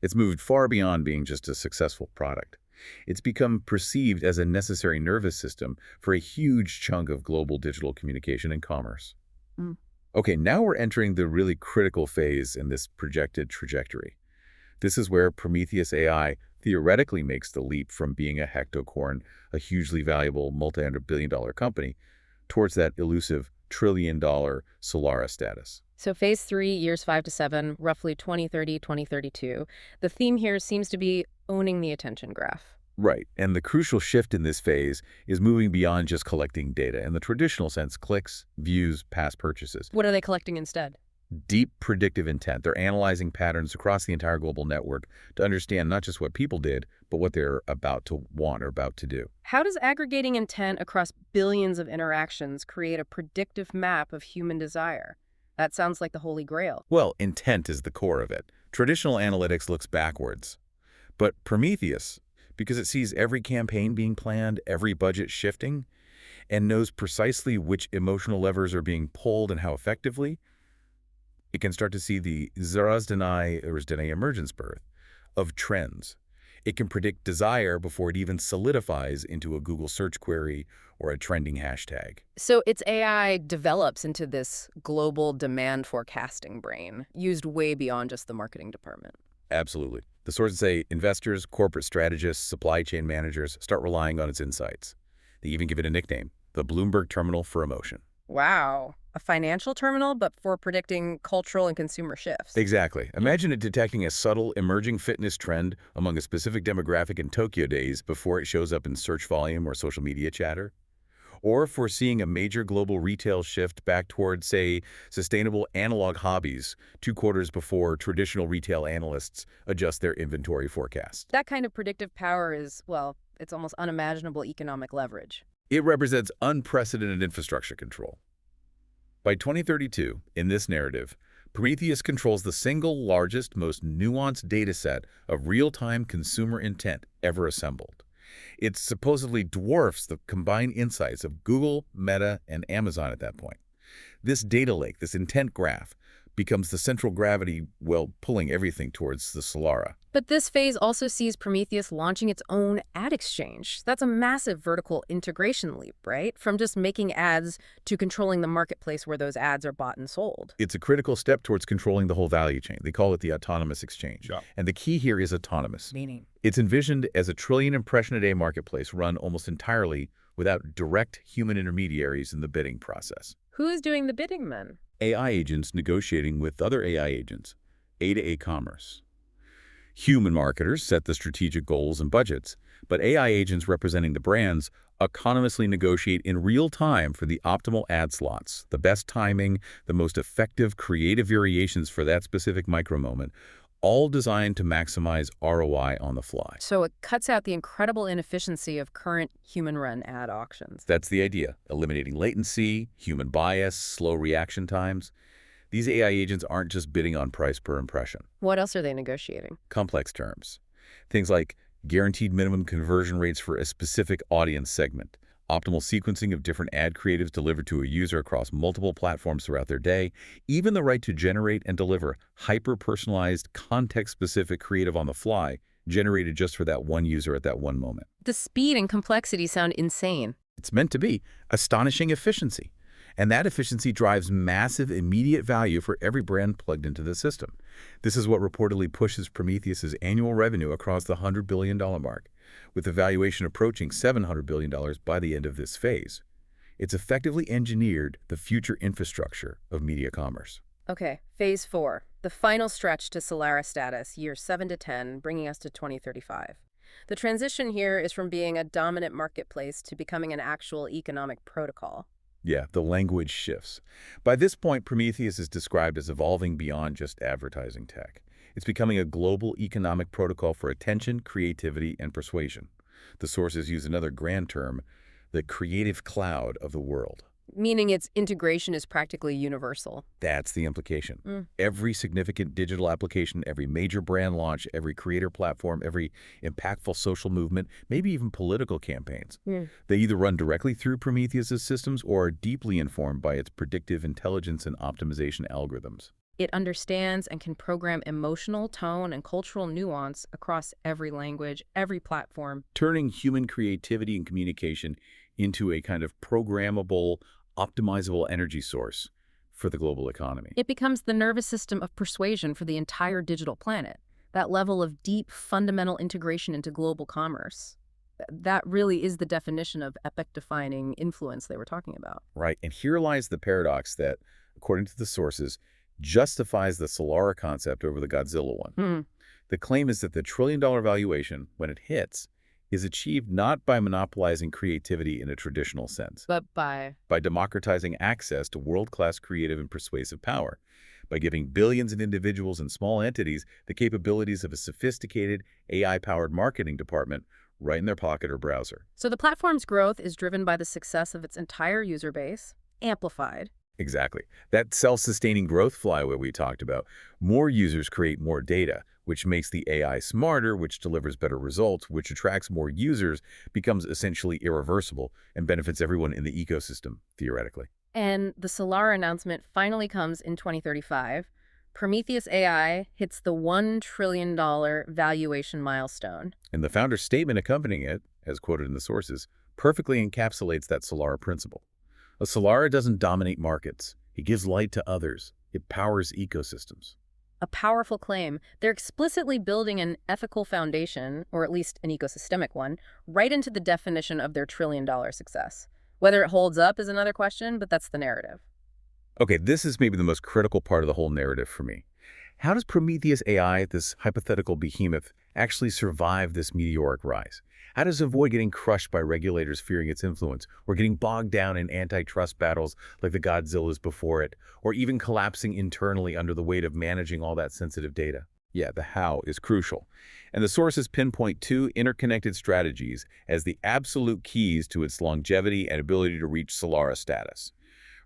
It's moved far beyond being just a successful product. It's become perceived as a necessary nervous system for a huge chunk of global digital communication and commerce. Mm. Okay, now we're entering the really critical phase in this projected trajectory. This is where Prometheus AI theoretically makes the leap from being a hectocorn, a hugely valuable multi-hundred billion-dollar company, towards that elusive trillion-dollar Solara status. So phase 3, years 5 to 7, roughly 2030, 2032. The theme here seems to be owning the attention graph. Right, and the crucial shift in this phase is moving beyond just collecting data in the traditional sense, clicks, views, past purchases. What are they collecting instead? Deep predictive intent. They're analyzing patterns across the entire global network to understand not just what people did, but what they're about to want or about to do. How does aggregating intent across billions of interactions create a predictive map of human desire? That sounds like the Holy Grail. Well, intent is the core of it. Traditional analytics looks backwards. But Prometheus, because it sees every campaign being planned, every budget shifting, and knows precisely which emotional levers are being pulled and how effectively, it can start to see the Zarazdanai emergence birth of trends. It can predict desire before it even solidifies into a Google search query or a trending hashtag. So its AI develops into this global demand forecasting brain, used way beyond just the marketing department. Absolutely. The sources say investors, corporate strategists, supply chain managers start relying on its insights. They even give it a nickname, the Bloomberg Terminal for Emotion. Wow. A financial terminal, but for predicting cultural and consumer shifts. Exactly. Hmm. Imagine it detecting a subtle emerging fitness trend among a specific demographic in Tokyo days before it shows up in search volume or social media chatter. Or foreseeing a major global retail shift back toward, say, sustainable analog hobbies 2 quarters before traditional retail analysts adjust their inventory forecast. That kind of predictive power is, well, it's almost unimaginable economic leverage. It represents unprecedented infrastructure control. By 2032, in this narrative, Prometheus controls the single largest, most nuanced data set of real-time consumer intent ever assembled. It supposedly dwarfs the combined insights of Google, Meta, and Amazon at that point. This data lake, this intent graph, becomes the central gravity, well, pulling everything towards the Solara. But this phase also sees Prometheus launching its own ad exchange. That's a massive vertical integration leap, right? From just making ads to controlling the marketplace where those ads are bought and sold. It's a critical step towards controlling the whole value chain. They call it the autonomous exchange. Yeah. And the key here is autonomous. Meaning? It's envisioned as a trillion impression-a-day marketplace run almost entirely without direct human intermediaries in the bidding process. Who is doing the bidding then? AI agents negotiating with other AI agents, A-to-A commerce. Human marketers set the strategic goals and budgets, but AI agents representing the brands autonomously negotiate in real time for the optimal ad slots, the best timing, the most effective creative variations for that specific micro-moment, all designed to maximize ROI on the fly. So it cuts out the incredible inefficiency of current human-run ad auctions. That's the idea, eliminating latency, human bias, slow reaction times. These AI agents aren't just bidding on price per impression. What else are they negotiating? Complex terms. Things like guaranteed minimum conversion rates for a specific audience segment, optimal sequencing of different ad creatives delivered to a user across multiple platforms throughout their day, even the right to generate and deliver hyper-personalized, context-specific creative on the fly, generated just for that one user at that one moment. The speed and complexity sound insane. It's meant to be astonishing efficiency. And that efficiency drives massive immediate value for every brand plugged into the system. This is what reportedly pushes Prometheus's annual revenue across the $100 billion mark, with the valuation approaching $700 billion by the end of this phase. It's effectively engineered the future infrastructure of media commerce. Okay, phase 4, the final stretch to Solara status, years 7 to 10, bringing us to 2035. The transition here is from being a dominant marketplace to becoming an actual economic protocol. Yeah, the language shifts. By this point, Prometheus is described as evolving beyond just advertising tech. It's becoming a global economic protocol for attention, creativity, and persuasion. The sources use another grand term, the creative cloud of the world. Meaning its integration is practically universal. That's the implication. Every significant digital application, every major brand launch, every creator platform, every impactful social movement, maybe even political campaigns. They either run directly through Prometheus's systems or are deeply informed by its predictive intelligence and optimization algorithms. It understands and can program emotional, tone, and cultural nuance across every language, every platform. Turning human creativity and communication into a kind of programmable, optimizable energy source for the global economy. It becomes the nervous system of persuasion for the entire digital planet. That level of deep, fundamental integration into global commerce. That really is the definition of epoch-defining influence they were talking about. Right, and here lies the paradox that, according to the sources, justifies the Solara concept over the Godzilla one. The claim is that the trillion-dollar valuation, when it hits, is achieved not by monopolizing creativity in a traditional sense, But by democratizing access to world-class creative and persuasive power, by giving billions of individuals and small entities the capabilities of a sophisticated AI-powered marketing department right in their pocket or browser. So the platform's growth is driven by the success of its entire user base, amplified. Exactly. That self-sustaining growth flywheel we talked about. More users create more data, which makes the AI smarter, which delivers better results, which attracts more users, becomes essentially irreversible and benefits everyone in the ecosystem, theoretically. And the Solara announcement finally comes in 2035. Prometheus AI hits the $1 trillion valuation milestone. And the founder's statement accompanying it, as quoted in the sources, perfectly encapsulates that Solara principle. A Solara doesn't dominate markets. It gives light to others. It powers ecosystems. A powerful claim. They're explicitly building an ethical foundation, or at least an ecosystemic one, right into the definition of their trillion-dollar success. Whether it holds up is another question, but that's the narrative. Okay, this is maybe the most critical part of the whole narrative for me. How does Prometheus AI, this hypothetical behemoth, actually survive this meteoric rise? How does it avoid getting crushed by regulators fearing its influence, or getting bogged down in antitrust battles like the Godzillas before it, or even collapsing internally under the weight of managing all that sensitive data? Yeah, the how is crucial. And the sources pinpoint two interconnected strategies as the absolute keys to its longevity and ability to reach Solara status: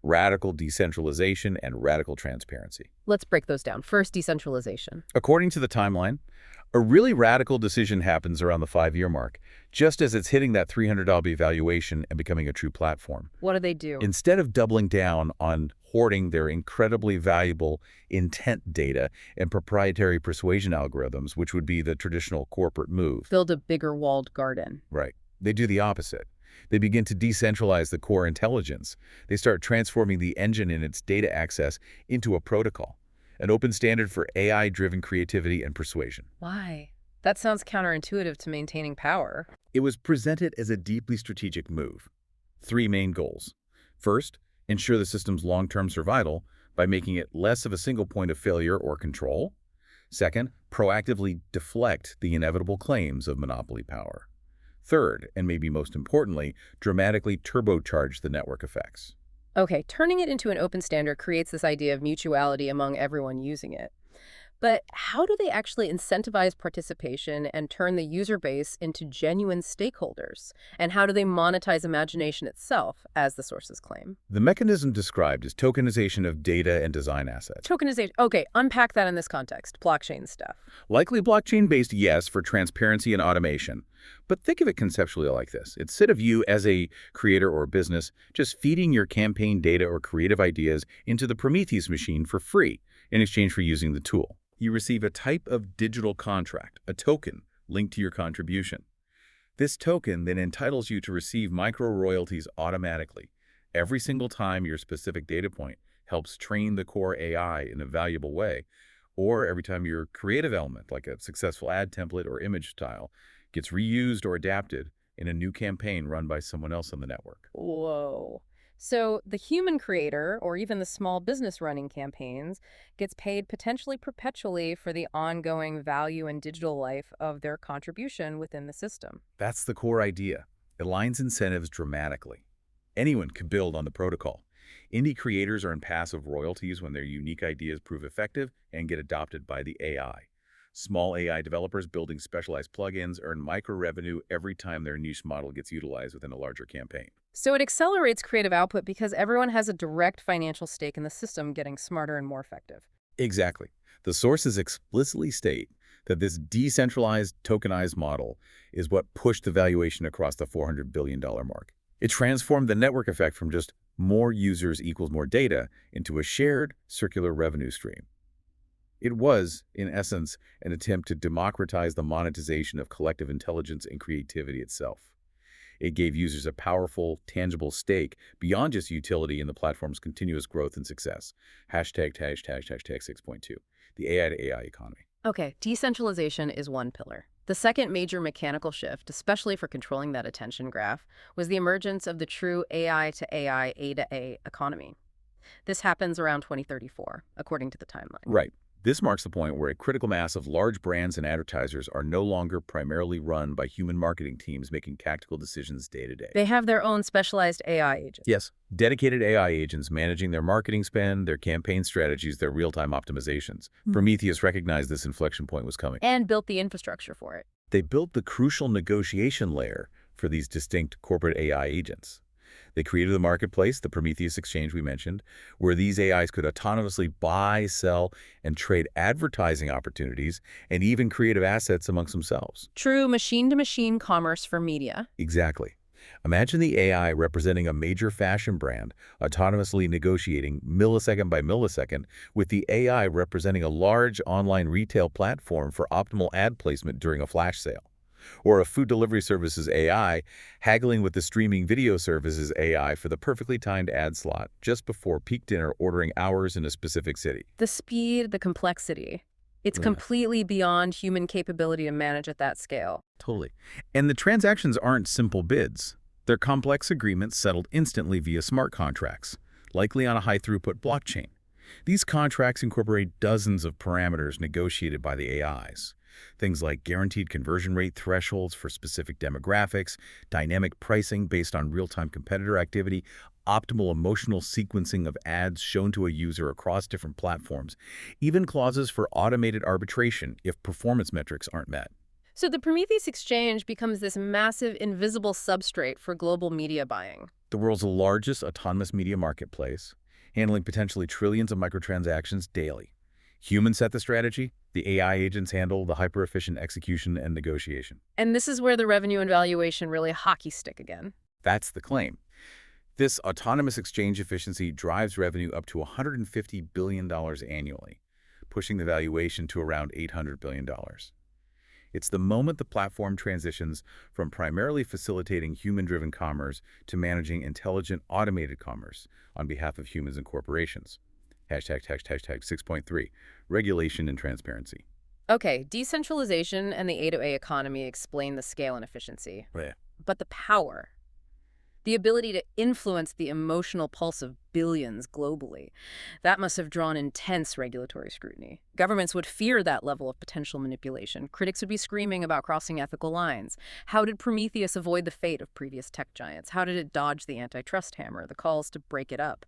radical decentralization and radical transparency. Let's break those down. First, decentralization. According to the timeline, a really radical decision happens around the 5-year mark, just as it's hitting that $300 valuation and becoming a true platform. What do they do? Instead of doubling down on hoarding their incredibly valuable intent data and proprietary persuasion algorithms, which would be the traditional corporate move. Build a bigger walled garden. Right. They do the opposite. They begin to decentralize the core intelligence. They start transforming the engine and its data access into a protocol, an open standard for AI-driven creativity and persuasion. Why? That sounds counterintuitive to maintaining power. It was presented as a deeply strategic move. 3 main goals. First, ensure the system's long-term survival by making it less of a single point of failure or control. Second, proactively deflect the inevitable claims of monopoly power. Third, and maybe most importantly, dramatically turbocharge the network effects. Okay, turning it into an open standard creates this idea of mutuality among everyone using it. But how do they actually incentivize participation and turn the user base into genuine stakeholders? And how do they monetize imagination itself, as the sources claim? The mechanism described is tokenization of data and design assets. Tokenization. Okay, unpack that in this context. Blockchain stuff. Likely blockchain-based, yes, for transparency and automation. But think of it conceptually like this. Instead of you as a creator or business just feeding your campaign data or creative ideas into the Prometheus machine for free in exchange for using the tool, you receive a type of digital contract, a token, linked to your contribution. This token then entitles you to receive micro-royalties automatically every single time your specific data point helps train the core AI in a valuable way, or every time your creative element, like a successful ad template or image style, gets reused or adapted in a new campaign run by someone else on the network. Whoa. So the human creator, or even the small business running campaigns, gets paid potentially perpetually for the ongoing value and digital life of their contribution within the system. That's the core idea. It aligns incentives dramatically. Anyone can build on the protocol. Indie creators earn passive royalties when their unique ideas prove effective and get adopted by the AI. Small AI developers building specialized plugins earn micro-revenue every time their niche model gets utilized within a larger campaign. So it accelerates creative output because everyone has a direct financial stake in the system getting smarter and more effective. Exactly. The sources explicitly state that this decentralized, tokenized model is what pushed the valuation across the $400 billion mark. It transformed the network effect from just more users equals more data into a shared, circular revenue stream. It was, in essence, an attempt to democratize the monetization of collective intelligence and creativity itself. It gave users a powerful, tangible stake beyond just utility in the platform's continuous growth and success. Hashtag 6.2, the AI to AI economy. Okay, decentralization is one pillar. The second major mechanical shift, especially for controlling that attention graph, was the emergence of the true AI to AI, A to A economy. This happens around 2034, according to the timeline. Right. This marks the point where a critical mass of large brands and advertisers are no longer primarily run by human marketing teams making tactical decisions day to day. They have their own specialized AI agents. Yes, dedicated AI agents managing their marketing spend, their campaign strategies, their real-time optimizations. Prometheus recognized this inflection point was coming. And built the infrastructure for it. They built the crucial negotiation layer for these distinct corporate AI agents. They created the marketplace, the Prometheus exchange we mentioned, where these AIs could autonomously buy, sell, and trade advertising opportunities and even creative assets amongst themselves. True machine-to-machine commerce for media. Exactly. Imagine the AI representing a major fashion brand, autonomously negotiating millisecond by millisecond, with the AI representing a large online retail platform for optimal ad placement during a flash sale. Or a food delivery services AI haggling with the streaming video services AI for the perfectly timed ad slot just before peak dinner ordering hours in a specific city. The speed, the complexity. It's Yeah, completely beyond human capability to manage at that scale. totally. And the transactions aren't simple bids. They're complex agreements settled instantly via smart contracts, likely on a high-throughput blockchain. These contracts incorporate dozens of parameters negotiated by the AIs. Things like guaranteed conversion rate thresholds for specific demographics, dynamic pricing based on real-time competitor activity, optimal emotional sequencing of ads shown to a user across different platforms, even clauses for automated arbitration if performance metrics aren't met. So the Prometheus exchange becomes this massive invisible substrate for global media buying. The world's largest autonomous media marketplace, handling potentially trillions of microtransactions daily. Humans set the strategy, the AI agents handle the hyper-efficient execution and negotiation. And this is where the revenue and valuation really hockey stick again. That's the claim. This autonomous exchange efficiency drives revenue up to $150 billion annually, pushing the valuation to around $800 billion. It's the moment the platform transitions from primarily facilitating human-driven commerce to managing intelligent, automated commerce on behalf of humans and corporations. Hashtag 6.3, regulation and transparency. Okay, decentralization and the A2A economy explain the scale and efficiency. Yeah. But the power, the ability to influence the emotional pulse of billions globally, that must have drawn intense regulatory scrutiny. Governments would fear that level of potential manipulation. Critics would be screaming about crossing ethical lines. How did Prometheus avoid the fate of previous tech giants? How did it dodge the antitrust hammer, the calls to break it up?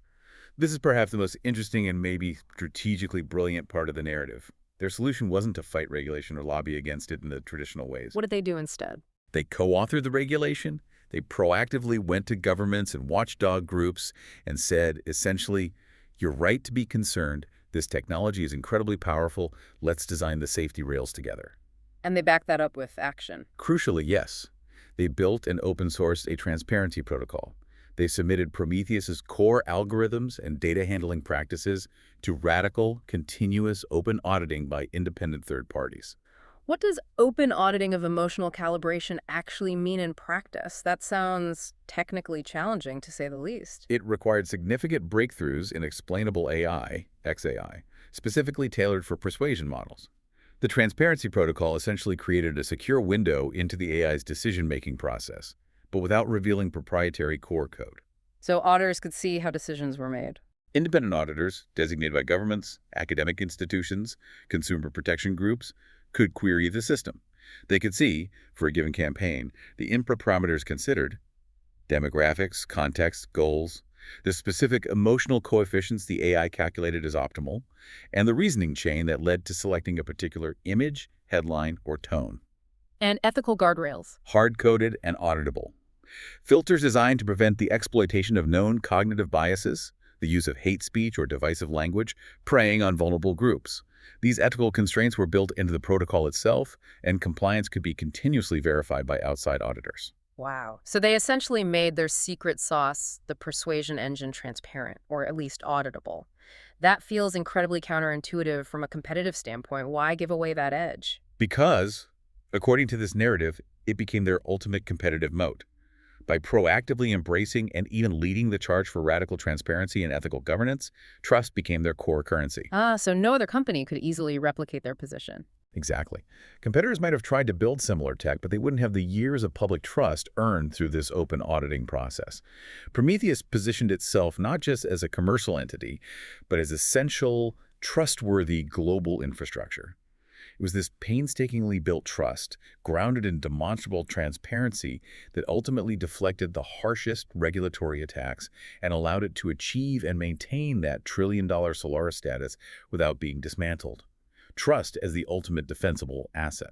This is perhaps the most interesting and maybe strategically brilliant part of the narrative. Their solution wasn't to fight regulation or lobby against it in the traditional ways. What did they do instead? They co-authored the regulation. They proactively went to governments and watchdog groups and said, essentially, you're right to be concerned. This technology is incredibly powerful. Let's design the safety rails together. And they backed that up with action. Crucially, yes. They built and open-sourced a transparency protocol. They submitted Prometheus's core algorithms and data handling practices to radical, continuous open auditing by independent third parties. What does open auditing of emotional calibration actually mean in practice? That sounds technically challenging, to say the least. It required significant breakthroughs in explainable AI, XAI, specifically tailored for persuasion models. The transparency protocol essentially created a secure window into the AI's decision-making process, but without revealing proprietary core code. So auditors could see how decisions were made. Independent auditors, designated by governments, academic institutions, consumer protection groups, could query the system. They could see, for a given campaign, the input parameters considered, demographics, context, goals, the specific emotional coefficients the AI calculated as optimal, and the reasoning chain that led to selecting a particular image, headline, or tone. And ethical guardrails. Hard-coded and auditable. Filters designed to prevent the exploitation of known cognitive biases, the use of hate speech or divisive language, preying on vulnerable groups. These ethical constraints were built into the protocol itself, and compliance could be continuously verified by outside auditors. Wow. So they essentially made their secret sauce, the persuasion engine, transparent, or at least auditable. That feels incredibly counterintuitive from a competitive standpoint. Why give away that edge? Because, according to this narrative, it became their ultimate competitive moat. By proactively embracing and even leading the charge for radical transparency and ethical governance, trust became their core currency. So no other company could easily replicate their position. Exactly. Competitors might have tried to build similar tech, but they wouldn't have the years of public trust earned through this open auditing process. Prometheus positioned itself not just as a commercial entity, but as essential, trustworthy global infrastructure. It was this painstakingly built trust, grounded in demonstrable transparency, that ultimately deflected the harshest regulatory attacks and allowed it to achieve and maintain that trillion-dollar Solara status without being dismantled. Trust as the ultimate defensible asset.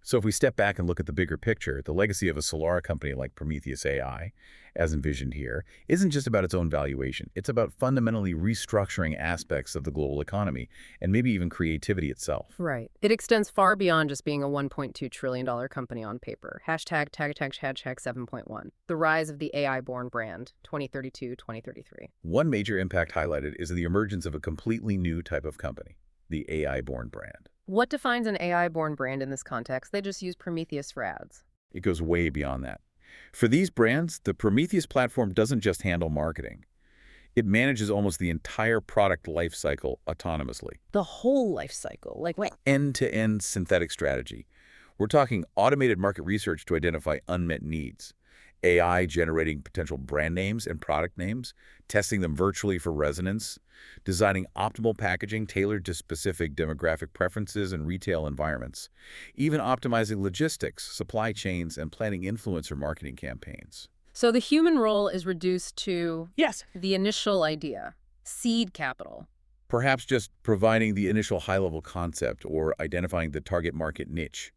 So if we step back and look at the bigger picture, the legacy of a Solara company like Prometheus AI, as envisioned here, isn't just about its own valuation. It's about fundamentally restructuring aspects of the global economy and maybe even creativity itself. Right. It extends far beyond just being a $1.2 trillion company on paper. Hashtag 7.1. The rise of the AI-born brand, 2032-2033. One major impact highlighted is the emergence of a completely new type of company, the AI-born brand. What defines an AI-born brand in this context? They just use Prometheus for ads. It goes way beyond that. For these brands, the Prometheus platform doesn't just handle marketing. It manages almost the entire product lifecycle autonomously. The whole life cycle. Like what? End-to-end synthetic strategy. We're talking automated market research to identify unmet needs, AI generating potential brand names and product names, testing them virtually for resonance, designing optimal packaging tailored to specific demographic preferences and retail environments, even optimizing logistics, supply chains, and planning influencer marketing campaigns. So the human role is reduced to Yes. the initial idea, seed capital. Perhaps just providing the initial high-level concept or identifying the target market niche.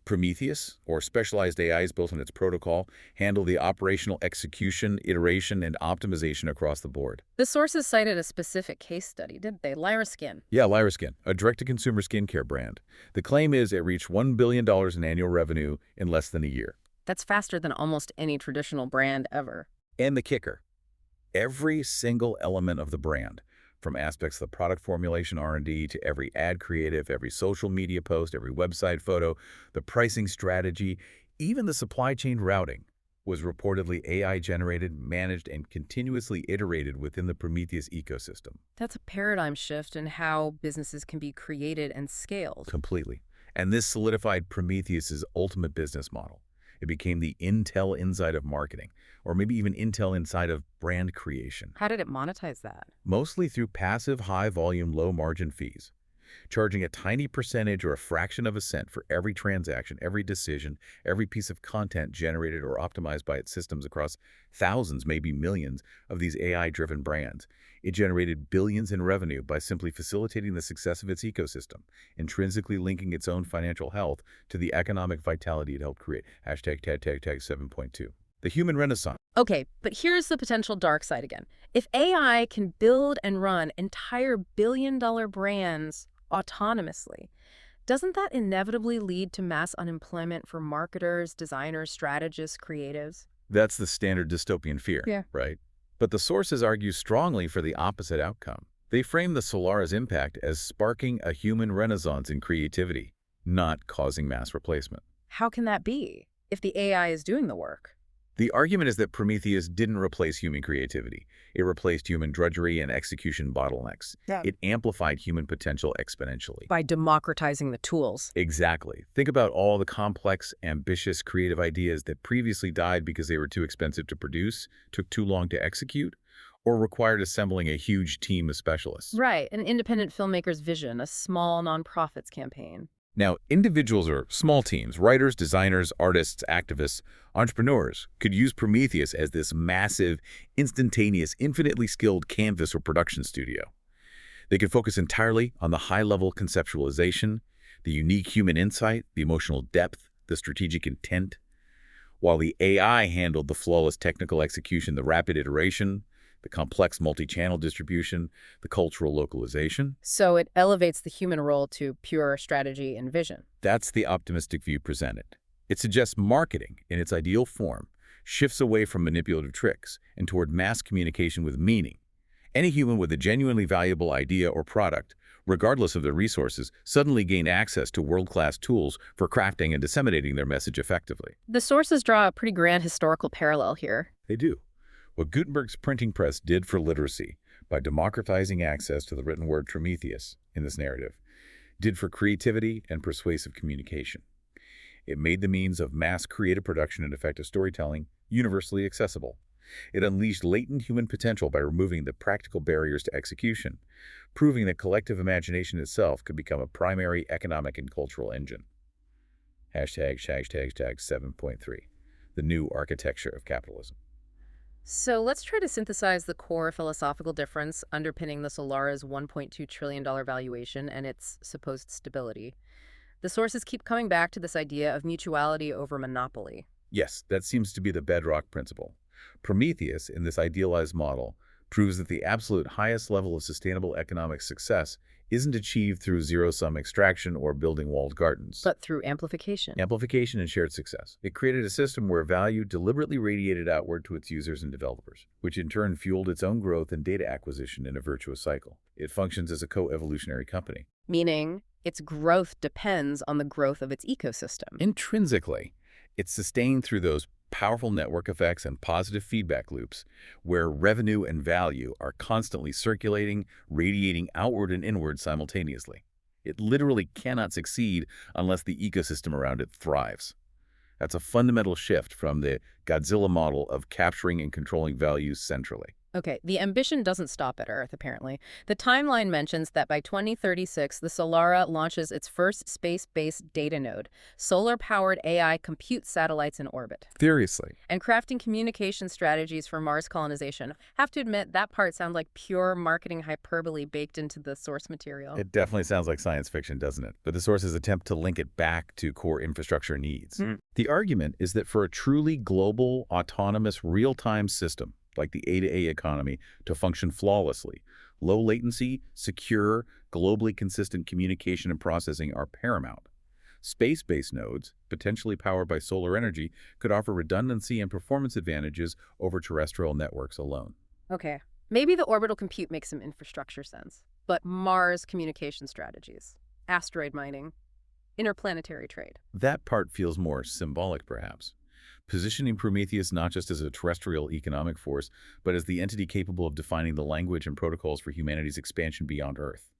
Prometheus, or specialized AIs built in its protocol, handle the operational execution, iteration, and optimization across the board. The sources cited a specific case study, didn't they? Lyra Skin. Yeah, Lyra Skin, a direct-to-consumer skincare brand. The claim is it reached $1 billion in annual revenue in less than a year. That's faster than almost any traditional brand ever. And the kicker, every single element of the brand, from aspects of the product formulation R&D to every ad creative, every social media post, every website photo, the pricing strategy, even the supply chain routing, was reportedly AI-generated, managed, and continuously iterated within the Prometheus ecosystem. That's a paradigm shift in how businesses can be created and scaled. Completely. And this solidified Prometheus's ultimate business model. It became the Intel inside of marketing, or maybe even Intel inside of brand creation. How did it monetize that? Mostly through passive, high-volume, low-margin fees, charging a tiny percentage or a fraction of a cent for every transaction, every decision, every piece of content generated or optimized by its systems across thousands, maybe millions, of these AI-driven brands. It generated billions in revenue by simply facilitating the success of its ecosystem, intrinsically linking its own financial health to the economic vitality it helped create. Hashtag 7.2. The human renaissance. Okay, but here's the potential dark side again. If AI can build and run entire billion-dollar brands autonomously, doesn't that inevitably lead to mass unemployment for marketers, designers, strategists, creatives? That's the standard dystopian fear, Yeah. right? But the sources argue strongly for the opposite outcome. They frame the Solara's impact as sparking a human renaissance in creativity, not causing mass replacement. How can that be if the AI is doing the work? The argument is that Prometheus didn't replace human creativity. It replaced human drudgery and execution bottlenecks. Yeah. It amplified human potential exponentially. By democratizing the tools. Exactly. Think about all the complex, ambitious, creative ideas that previously died because they were too expensive to produce, took too long to execute, or required assembling a huge team of specialists. Right, an independent filmmaker's vision, a small nonprofits campaign. Now, individuals or small teams, writers, designers, artists, activists, entrepreneurs, could use Prometheus as this massive, instantaneous, infinitely skilled canvas or production studio. They could focus entirely on the high-level conceptualization, the unique human insight, the emotional depth, the strategic intent, while the AI handled the flawless technical execution, the rapid iteration, the complex multi-channel distribution, the cultural localization. So it elevates the human role to pure strategy and vision. That's the optimistic view presented. It suggests marketing, in its ideal form, shifts away from manipulative tricks and toward mass communication with meaning. Any human with a genuinely valuable idea or product, regardless of their resources, suddenly gain access to world-class tools for crafting and disseminating their message effectively. The sources draw a pretty grand historical parallel here. They do. What Gutenberg's printing press did for literacy by democratizing access to the written word Prometheus in this narrative did for creativity and persuasive communication. It made the means of mass creative production and effective storytelling universally accessible. It unleashed latent human potential by removing the practical barriers to execution, proving that collective imagination itself could become a primary economic and cultural engine. Hashtag 7.3, the new architecture of capitalism. So let's try to synthesize the core philosophical difference underpinning the Solara's $1.2 trillion valuation and its supposed stability. The sources keep coming back to this idea of mutuality over monopoly. Yes, that seems to be the bedrock principle. Prometheus, in this idealized model, proves that the absolute highest level of sustainable economic success isn't achieved through zero-sum extraction or building walled gardens. But through amplification. Amplification and shared success. It created a system where value deliberately radiated outward to its users and developers, which in turn fueled its own growth and data acquisition in a virtuous cycle. It functions as a co-evolutionary company. Meaning, its growth depends on the growth of its ecosystem. Intrinsically, it's sustained through those powerful network effects and positive feedback loops where revenue and value are constantly circulating, radiating outward and inward simultaneously. It literally cannot succeed unless the ecosystem around it thrives. That's a fundamental shift from the Godzilla model of capturing and controlling values centrally. Okay, the ambition doesn't stop at Earth, apparently. The timeline mentions that by 2036, the Solara launches its first space-based data node, solar-powered AI compute satellites in orbit, Seriously. and crafting communication strategies for Mars colonization. Have to admit, that part sounds like pure marketing hyperbole baked into the source material. It definitely sounds like science fiction, doesn't it? But the sources attempt to link it back to core infrastructure needs. The argument is that for a truly global, autonomous, real-time system, like the A-to-A economy, to function flawlessly, low latency, secure, globally consistent communication and processing are paramount. Space-based nodes, potentially powered by solar energy, could offer redundancy and performance advantages over terrestrial networks alone. Okay, maybe the orbital compute makes some infrastructure sense, but Mars communication strategies, asteroid mining, interplanetary trade. That part feels more symbolic, perhaps. Positioning Prometheus not just as a terrestrial economic force, but as the entity capable of defining the language and protocols for humanity's expansion beyond Earth.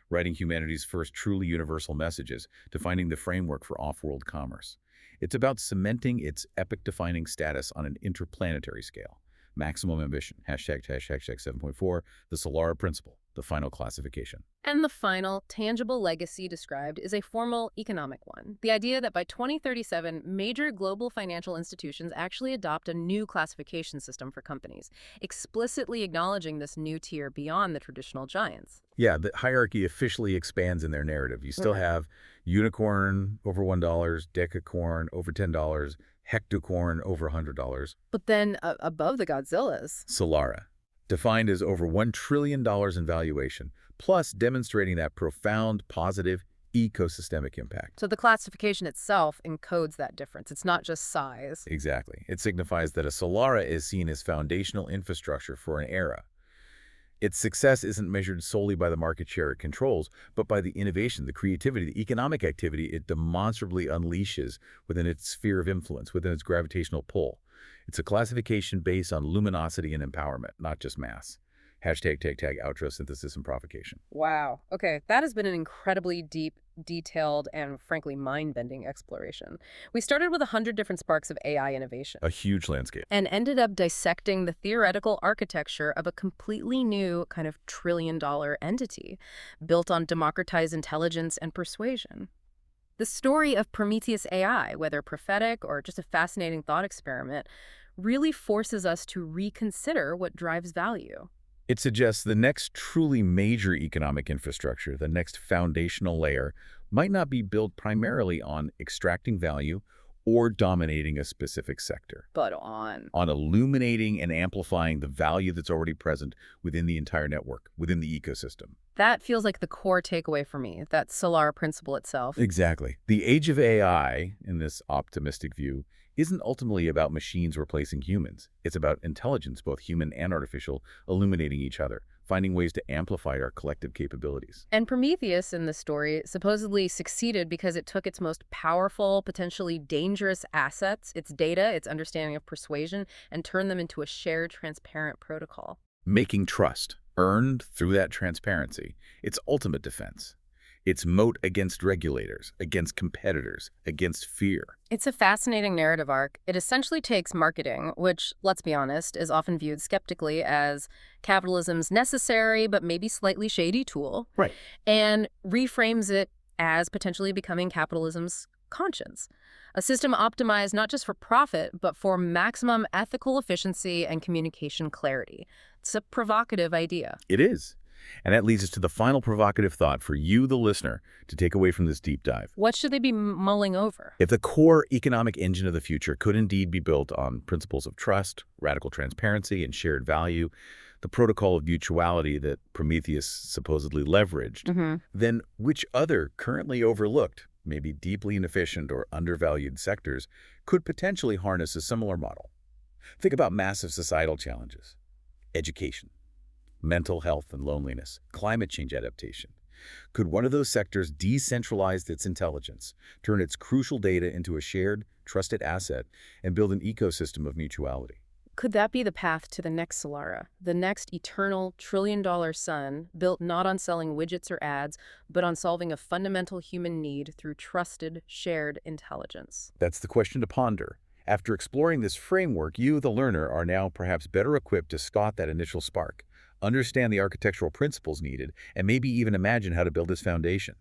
Writing humanity's first truly universal messages, defining the framework for off-world commerce. It's about cementing its epic-defining status on an interplanetary scale. Maximum ambition, hashtag 7.4, the Solara principle, the final classification. And the final, tangible legacy described is a formal economic one. The idea that by 2037, major global financial institutions actually adopt a new classification system for companies, explicitly acknowledging this new tier beyond the traditional giants. Yeah, the hierarchy officially expands in their narrative. You still have unicorn over $1, decacorn over $10, hectacorn over $100. But then above the Godzillas. Solara, defined as over $1 trillion in valuation, plus demonstrating that profound, positive, ecosystemic impact. So the classification itself encodes that difference. It's not just size. Exactly. It signifies that a Solara is seen as foundational infrastructure for an era. Its success isn't measured solely by the market share it controls, but by the innovation, the creativity, the economic activity it demonstrably unleashes within its sphere of influence, within its gravitational pull. It's a classification based on luminosity and empowerment, not just mass. Hashtag outro synthesis and provocation. Wow. Okay, that has been an incredibly deep, detailed, and frankly mind-bending exploration. We started with 100 different sparks of AI innovation. A huge landscape. And ended up dissecting the theoretical architecture of a completely new kind of trillion-dollar entity built on democratized intelligence and persuasion. The story of Prometheus AI, whether prophetic or just a fascinating thought experiment, really forces us to reconsider what drives value. It suggests the next truly major economic infrastructure, the next foundational layer, might not be built primarily on extracting value or dominating a specific sector, But on illuminating and amplifying the value that's already present within the entire network, within the ecosystem. That feels like the core takeaway for me, that Solara principle itself. Exactly. The age of AI, in this optimistic view, isn't ultimately about machines replacing humans. It's about intelligence, both human and artificial, illuminating each other, finding ways to amplify our collective capabilities. And Prometheus, in the story, supposedly succeeded because it took its most powerful, potentially dangerous assets, its data, its understanding of persuasion, and turned them into a shared, transparent protocol. Making trust, earned through that transparency, its ultimate defense. Its moat against regulators, against competitors, against fear. It's a fascinating narrative arc. It essentially takes marketing, which, let's be honest, is often viewed skeptically as capitalism's necessary but maybe slightly shady tool, Right. and reframes it as potentially becoming capitalism's conscience. A system optimized not just for profit, but for maximum ethical efficiency and communication clarity. It's a provocative idea. It is. And that leads us to the final provocative thought for you, the listener, to take away from this deep dive. What should they be mulling over? If the core economic engine of the future could indeed be built on principles of trust, radical transparency, and shared value, the protocol of mutuality that Prometheus supposedly leveraged, then which other currently overlooked, maybe deeply inefficient or undervalued sectors could potentially harness a similar model? Think about massive societal challenges: education, mental health and loneliness, climate change adaptation. Could one of those sectors decentralize its intelligence, turn its crucial data into a shared, trusted asset, and build an ecosystem of mutuality? Could that be the path to the next Solara, the next eternal trillion-dollar sun, built not on selling widgets or ads, but on solving a fundamental human need through trusted, shared intelligence? That's the question to ponder. After exploring this framework, you, the learner, are now perhaps better equipped to spot that initial spark, understand the architectural principles needed, and maybe even imagine how to build its foundation.